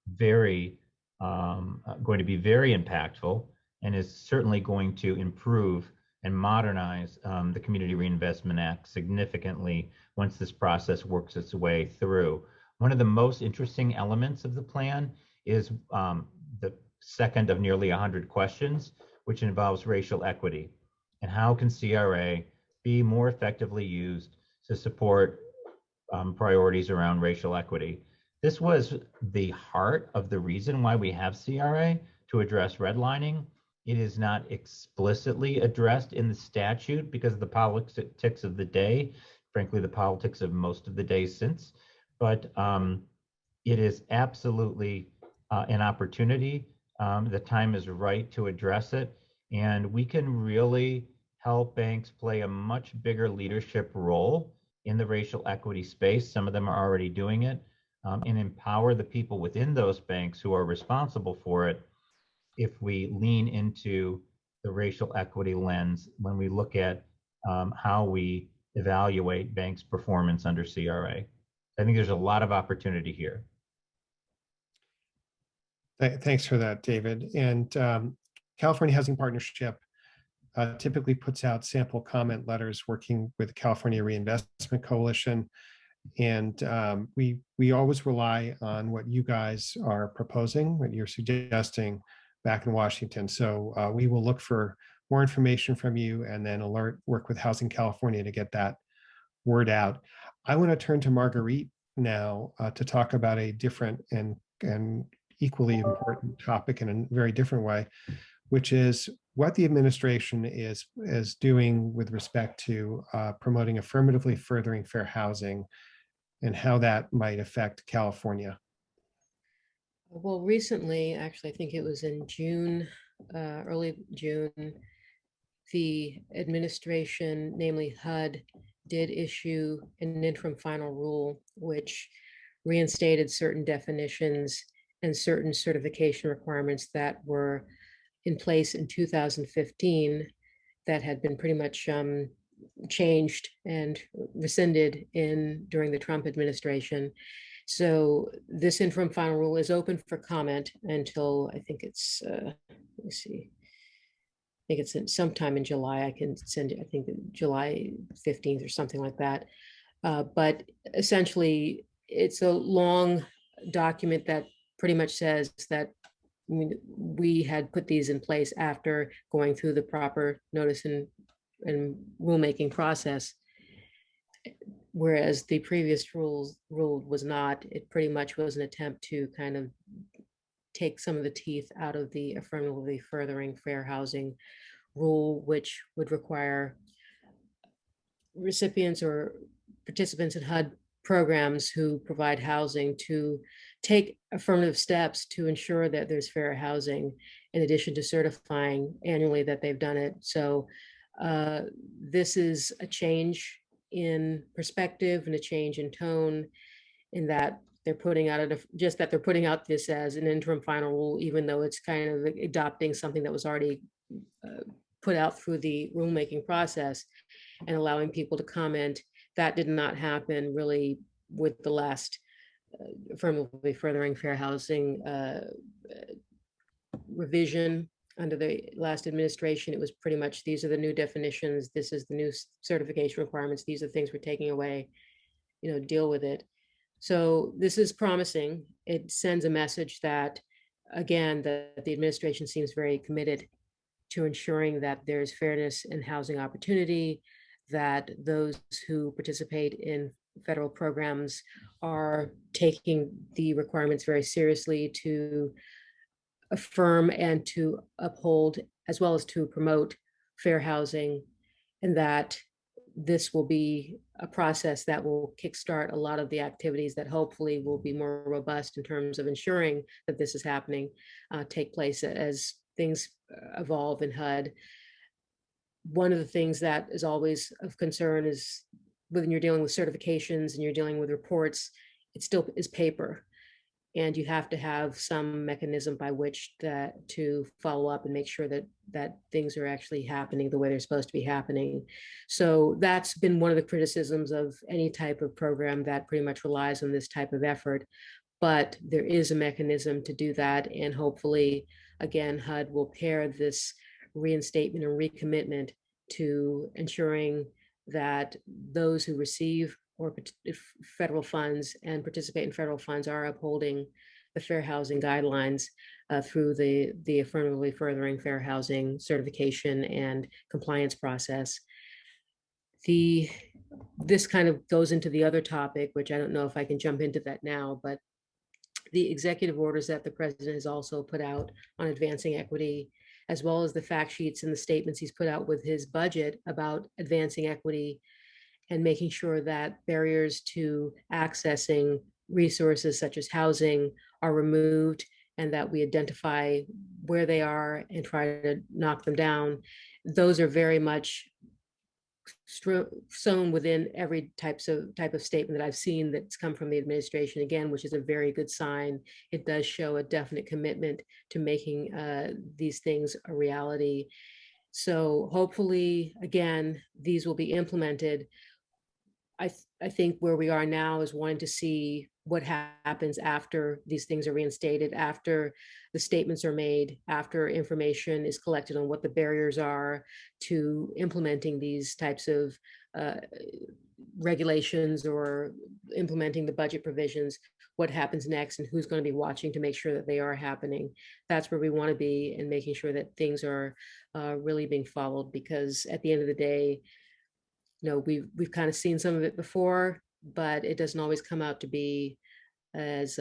very going to be very impactful and is certainly going to improve and modernize the Community Reinvestment Act significantly once this process works its way through. One of the most interesting elements of the plan is the second of nearly 100 questions, which involves racial equity. And how can CRA be more effectively used to support priorities around racial equity? This was the heart of the reason why we have CRA, to address redlining. It is not explicitly addressed in the statute because of the politics of the day, frankly, the politics of most of the days since, but it is absolutely an opportunity. The time is right to address it, and we can really help banks play a much bigger leadership role in the racial equity space. Some of them are already doing it, and empower the people within those banks who are responsible for it if we lean into the racial equity lens when we look at how we evaluate banks' performance under CRA. I think there's a lot of opportunity here. Thanks for that, David. And California Housing Partnership typically puts out sample comment letters working with the California Reinvestment Coalition. And we always rely on what you guys are proposing, what you're suggesting back in Washington. So we will look for more information from you and then work with Housing California to get that word out. I want to turn to Marguerite now to talk about a different and equally important topic in a very different way, which is what the administration is doing with respect to promoting affirmatively furthering fair housing and how that might affect California. Well, recently, actually, I think it was in June, early June, the administration, namely HUD, did issue an interim final rule, which reinstated certain definitions and certain certification requirements that were in place in 2015 that had been pretty much changed and rescinded during the Trump administration. So this interim final rule is open for comment until I think it's, let me see, I think it's sometime in July. I can send you, I think July 15th or something like that. But essentially, it's a long document that pretty much says that we had put these in place after going through the proper notice and rulemaking process, whereas the previous rule was not. It pretty much was an attempt to kind of take some of the teeth out of the affirmatively furthering fair housing rule, which would require recipients or participants in HUD programs who provide housing to take affirmative steps to ensure that there's fair housing, in addition to certifying annually that they've done it. So this is a change in perspective and a change in tone, in that they're putting out they're putting out this as an interim final rule, even though it's kind of adopting something that was already put out through the rulemaking process and allowing people to comment. That did not happen really with the last affirmatively furthering fair housing revision under the last administration. It was pretty much, these are the new definitions, this is the new certification requirements, these are things we're taking away, deal with it. So this is promising. It sends a message that, again, that the administration seems very committed to ensuring that there's fairness in housing opportunity, that those who participate in federal programs are taking the requirements very seriously to affirm and to uphold, as well as to promote fair housing, and that this will be a process that will kickstart a lot of the activities that hopefully will be more robust in terms of ensuring that this is happening, take place as things evolve in HUD. One of the things that is always of concern is when you're dealing with certifications and you're dealing with reports, it still is paper. And you have to have some mechanism by which to follow up and make sure that things are actually happening the way they're supposed to be happening. So that's been one of the criticisms of any type of program that pretty much relies on this type of effort. But there is a mechanism to do that. And hopefully, again, HUD will pair this reinstatement and recommitment to ensuring that those who receive or federal funds and participate in federal funds are upholding the fair housing guidelines through the affirmatively furthering fair housing certification and compliance process. This kind of goes into the other topic, which I don't know if I can jump into that now, but the executive orders that the president has also put out on advancing equity, as well as the fact sheets and the statements he's put out with his budget about advancing equity and making sure that barriers to accessing resources such as housing are removed and that we identify where they are and try to knock them down. Those are very much sewn within every type of statement that I've seen that's come from the administration, again, which is a very good sign. It does show a definite commitment to making these things a reality. So hopefully, again, these will be implemented. I think where we are now is wanting to see what happens after these things are reinstated, after the statements are made, after information is collected on what the barriers are to implementing these types of regulations or implementing the budget provisions, what happens next and who's going to be watching to make sure that they are happening. That's where we want to be, and making sure that things are really being followed, because at the end of the day, we've kind of seen some of it before, but it doesn't always come out to be as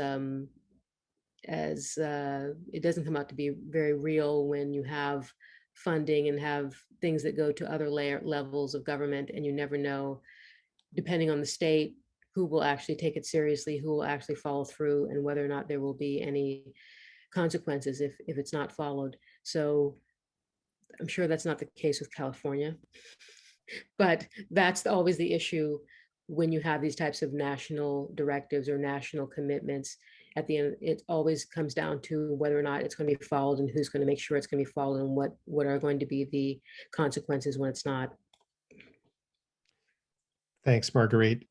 it doesn't come out to be very real when you have funding and have things that go to other levels of government, and you never know, depending on the state, who will actually take it seriously, who will actually follow through, and whether or not there will be any consequences if it's not followed. So I'm sure that's not the case with California. But that's always the issue when you have these types of national directives or national commitments. At the end, it always comes down to whether or not it's going to be followed and who's going to make sure it's going to be followed and what are going to be the consequences when it's not. Thanks, Marguerite.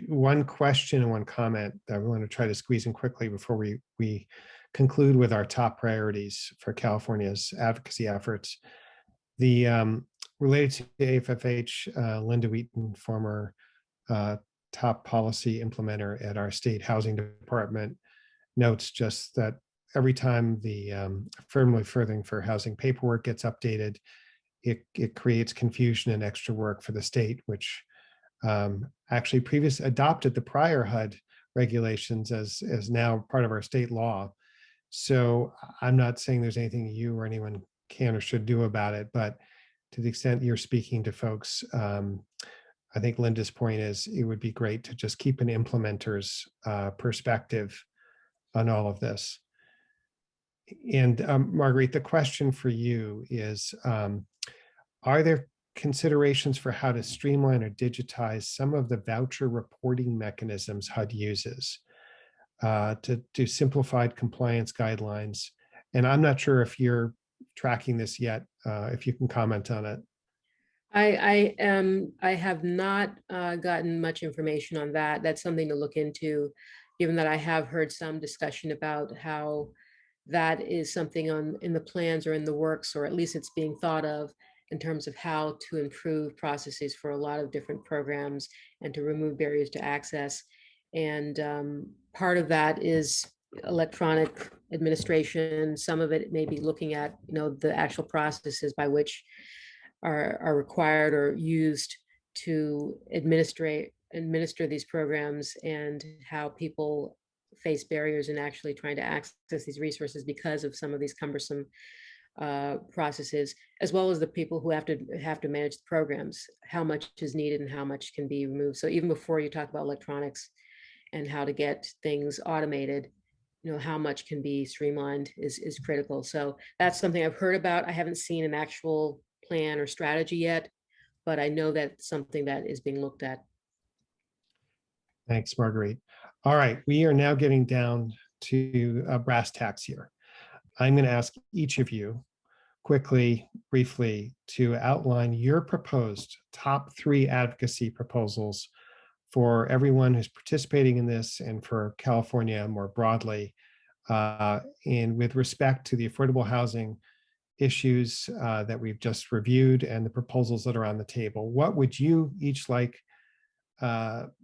One question and one comment that we want to try to squeeze in quickly before we conclude with our top priorities for California's advocacy efforts. The related to AFFH, Linda Wheaton, former top policy implementer at our state housing department, notes just that every time the affirmatively furthering for housing paperwork gets updated, it creates confusion and extra work for the state, which actually previously adopted the prior HUD regulations as now part of our state law. So I'm not saying there's anything you or anyone can or should do about it, but to the extent you're speaking to folks, I think Linda's point is it would be great to just keep an implementer's perspective on all of this. And Marguerite, the question for you is, are there considerations for how to streamline or digitize some of the voucher reporting mechanisms HUD uses to simplified compliance guidelines? And I'm not sure if you're tracking this yet, if you can comment on it. I have not gotten much information on that. That's something to look into, given that I have heard some discussion about how that is something in the plans or in the works, or at least it's being thought of in terms of how to improve processes for a lot of different programs and to remove barriers to access. And part of that is electronic administration. Some of it may be looking at, the actual processes by which are required or used to administer these programs, and how people face barriers in actually trying to access these resources because of some of these cumbersome processes, as well as the people who have to manage the programs, how much is needed and how much can be removed. So even before you talk about electronics and how to get things automated, how much can be streamlined is critical. So that's something I've heard about. I haven't seen an actual plan or strategy yet, but I know that's something that is being looked at. Thanks, Marguerite. All right, we are now getting down to brass tacks here. I'm going to ask each of you quickly, briefly, to outline your proposed top 3 advocacy proposals for everyone who's participating in this and for California more broadly, and with respect to the affordable housing issues that we've just reviewed and the proposals that are on the table. What would you each like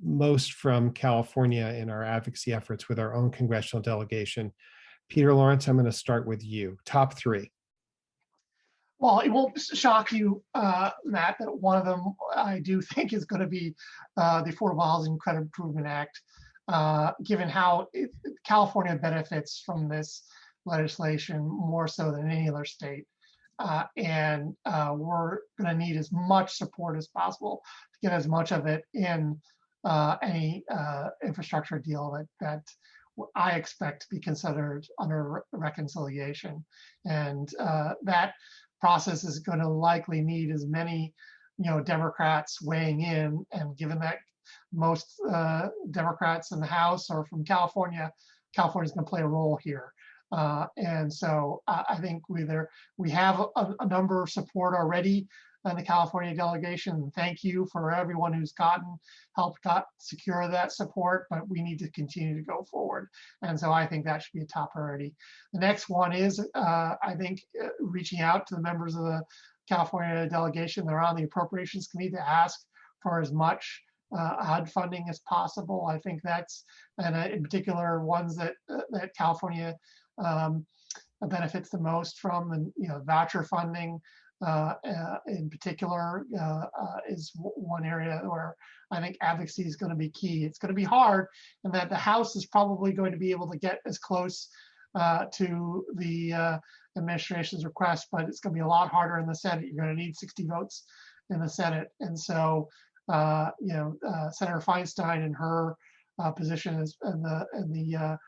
most from California in our advocacy efforts with our own congressional delegation? Peter Lawrence, I'm going to start with you. Top 3. Well, it won't shock you, Matt, that one of them I do think is going to be the Affordable Housing Credit Improvement Act, given how California benefits from this legislation more so than any other state. And we're going to need as much support as possible to get as much of it in any infrastructure deal that I expect to be considered under reconciliation. And that process is going to likely need as many, Democrats weighing in. And given that most Democrats in the House are from California, California is going to play a role here. And so I think we have a number of support already in the California delegation. Thank you for everyone who's helped secure that support, but we need to continue to go forward. And so I think that should be a top priority. The next one is, I think, reaching out to the members of the California delegation that are on the Appropriations Committee to ask for as much HUD funding as possible. I think that's, and in particular, ones that California benefits the most from, and voucher funding in particular is one area where I think advocacy is going to be key. It's going to be hard, and that the House is probably going to be able to get as close to the administration's request, but it's going to be a lot harder in the Senate. You're going to need 60 votes in the Senate, and so Senator Feinstein and her position is in the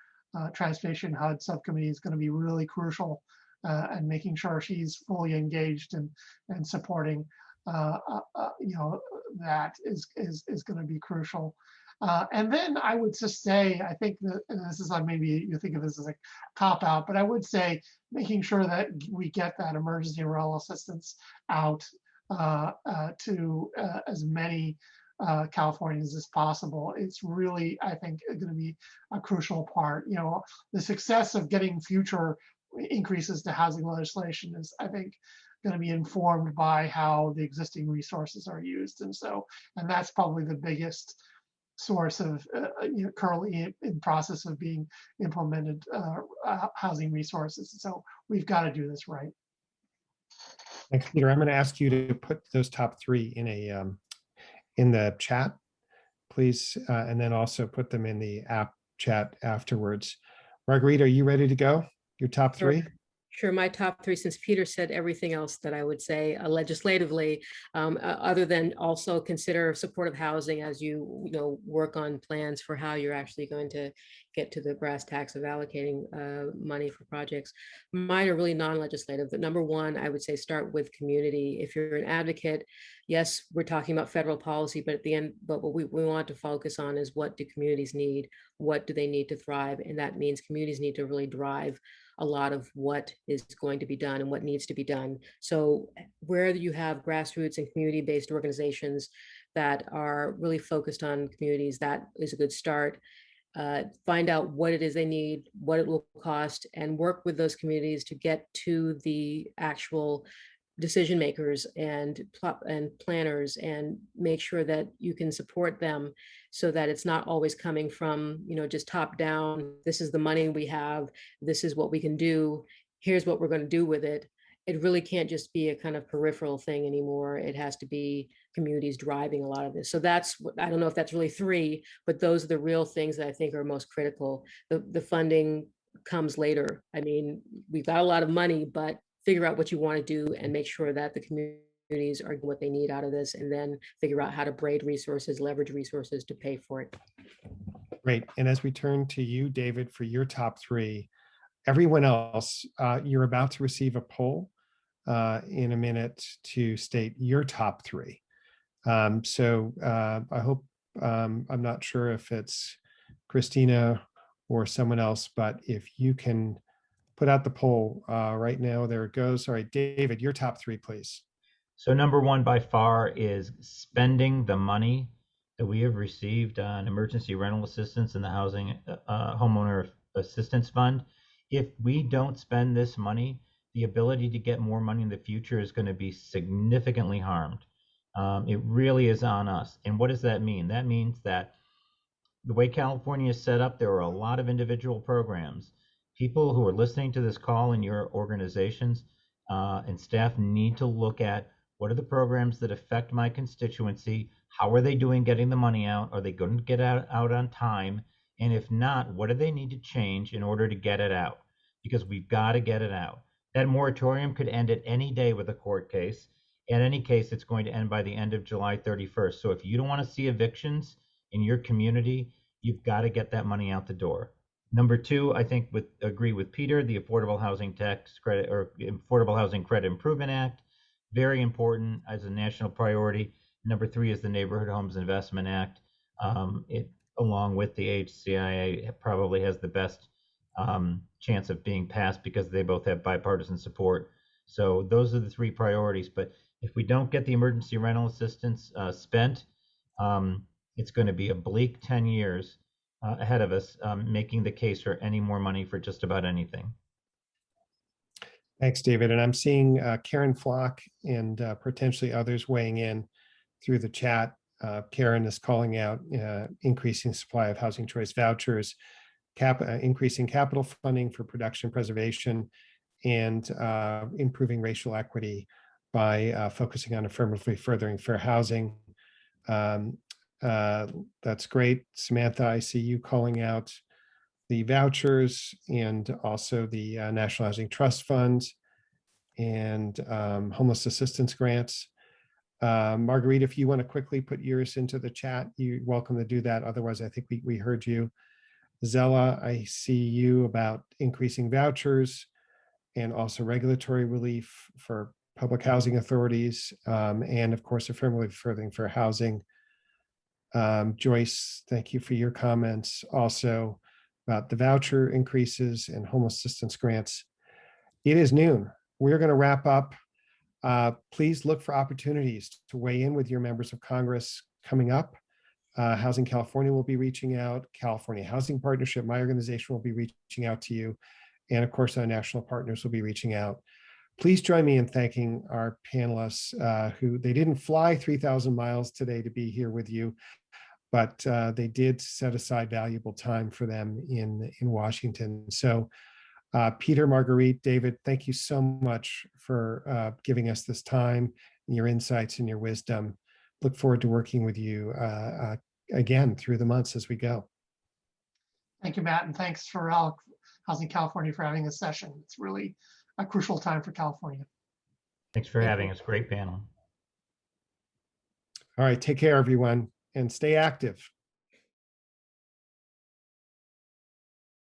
Transportation HUD subcommittee is going to be really crucial, and making sure she's fully engaged and supporting that is going to be crucial. And then I would just say, I think that, and this is maybe you think of this as a cop out, but I would say making sure that we get that emergency rental assistance out to as many Californians as possible. It's really, I think, going to be a crucial part. The success of getting future increases to housing legislation is, I think, going to be informed by how the existing resources are used. And that's probably the biggest source of currently in process of being implemented housing resources. So we've got to do this right. Thanks, Peter. I'm going to ask you to put those top 3 in the chat, please, and then also put them in the app chat afterwards. Marguerite, are you ready to go? Your top 3? Sure. My top 3, since Peter said everything else that I would say legislatively, other than also consider supportive housing as you work on plans for how you're actually going to get to the brass tacks of allocating money for projects. Mine are really non-legislative. But number 1, I would say start with community. If you're an advocate, yes, we're talking about federal policy, but at the end, what we want to focus on is what do communities need? What do they need to thrive? And that means communities need to really drive a lot of what is going to be done and what needs to be done. So where you have grassroots and community-based organizations that are really focused on communities, that is a good start. Find out what it is they need, what it will cost, and work with those communities to get to the actual decision makers and planners, and make sure that you can support them so that it's not always coming from just top down. This is the money we have, this is what we can do, here's what we're going to do with it. It really can't just be a kind of peripheral thing anymore. It has to be communities driving a lot of this. So that's what, I don't know if that's really 3, but those are the real things that I think are most critical. The funding comes later. I mean, we've got a lot of money, but figure out what you want to do and make sure that the communities are getting what they need out of this, and then figure out how to braid resources, leverage resources to pay for it. Great. And as we turn to you, David, for your top three, everyone else, you're about to receive a poll in a minute to state your top three. So I hope, I'm not sure if it's Christina or someone else, but if you can put out the poll right now, there it goes. All right, David, your top three, please. So number one by far is spending the money that we have received on emergency rental assistance in the housing homeowner assistance fund. If we don't spend this money, the ability to get more money in the future is going to be significantly harmed. It really is on us. And what does that mean? That means that the way California is set up, there are a lot of individual programs. People who are listening to this call in your organizations and staff need to look at what are the programs that affect my constituency? How are they doing getting the money out? Are they going to get out on time? And if not, what do they need to change in order to get it out? Because we've got to get it out. That moratorium could end at any day with a court case. In any case, it's going to end by the end of July 31st. So if you don't want to see evictions in your community, you've got to get that money out the door. Number two, I think agree with Peter, the Affordable Housing Tax Credit or Affordable Housing Credit Improvement Act, very important as a national priority. Number three is the Neighborhood Homes Investment Act. It, along with the HCIA, probably has the best chance of being passed because they both have bipartisan support. So those are the three priorities. But if we don't get the emergency rental assistance spent, it's going to be a bleak 10 years ahead of us, making the case for any more money for just about anything. Thanks, David. And I'm seeing Karen Flock and potentially others weighing in through the chat. Karen is calling out increasing supply of housing choice vouchers, increasing capital funding for production preservation, and improving racial equity by focusing on affirmatively furthering fair housing. That's great. Samantha, I see you calling out the vouchers and also the National Housing Trust Fund and homeless assistance grants. Marguerite, if you want to quickly put yours into the chat, you're welcome to do that. Otherwise, I think we heard you. Zella, I see you about increasing vouchers and also regulatory relief for public housing authorities, and of course, affirmatively furthering fair housing. Joyce, thank you for your comments also about the voucher increases and homeless assistance grants. It is noon. We're going to wrap up. Please look for opportunities to weigh in with your members of Congress coming up. Housing California will be reaching out. California Housing Partnership, my organization, will be reaching out to you. And of course, our national partners will be reaching out. Please join me in thanking our panelists who they didn't fly 3,000 miles today to be here with you, but they did set aside valuable time for them in Washington. So Peter, Marguerite, David, thank you so much for giving us this time, your insights and your wisdom. Look forward to working with you again through the months as we go. Thank you, Matt, and thanks for Housing California for having this session. It's really a crucial time for California. Thanks for having us. Great panel. All right, take care, everyone, and stay active.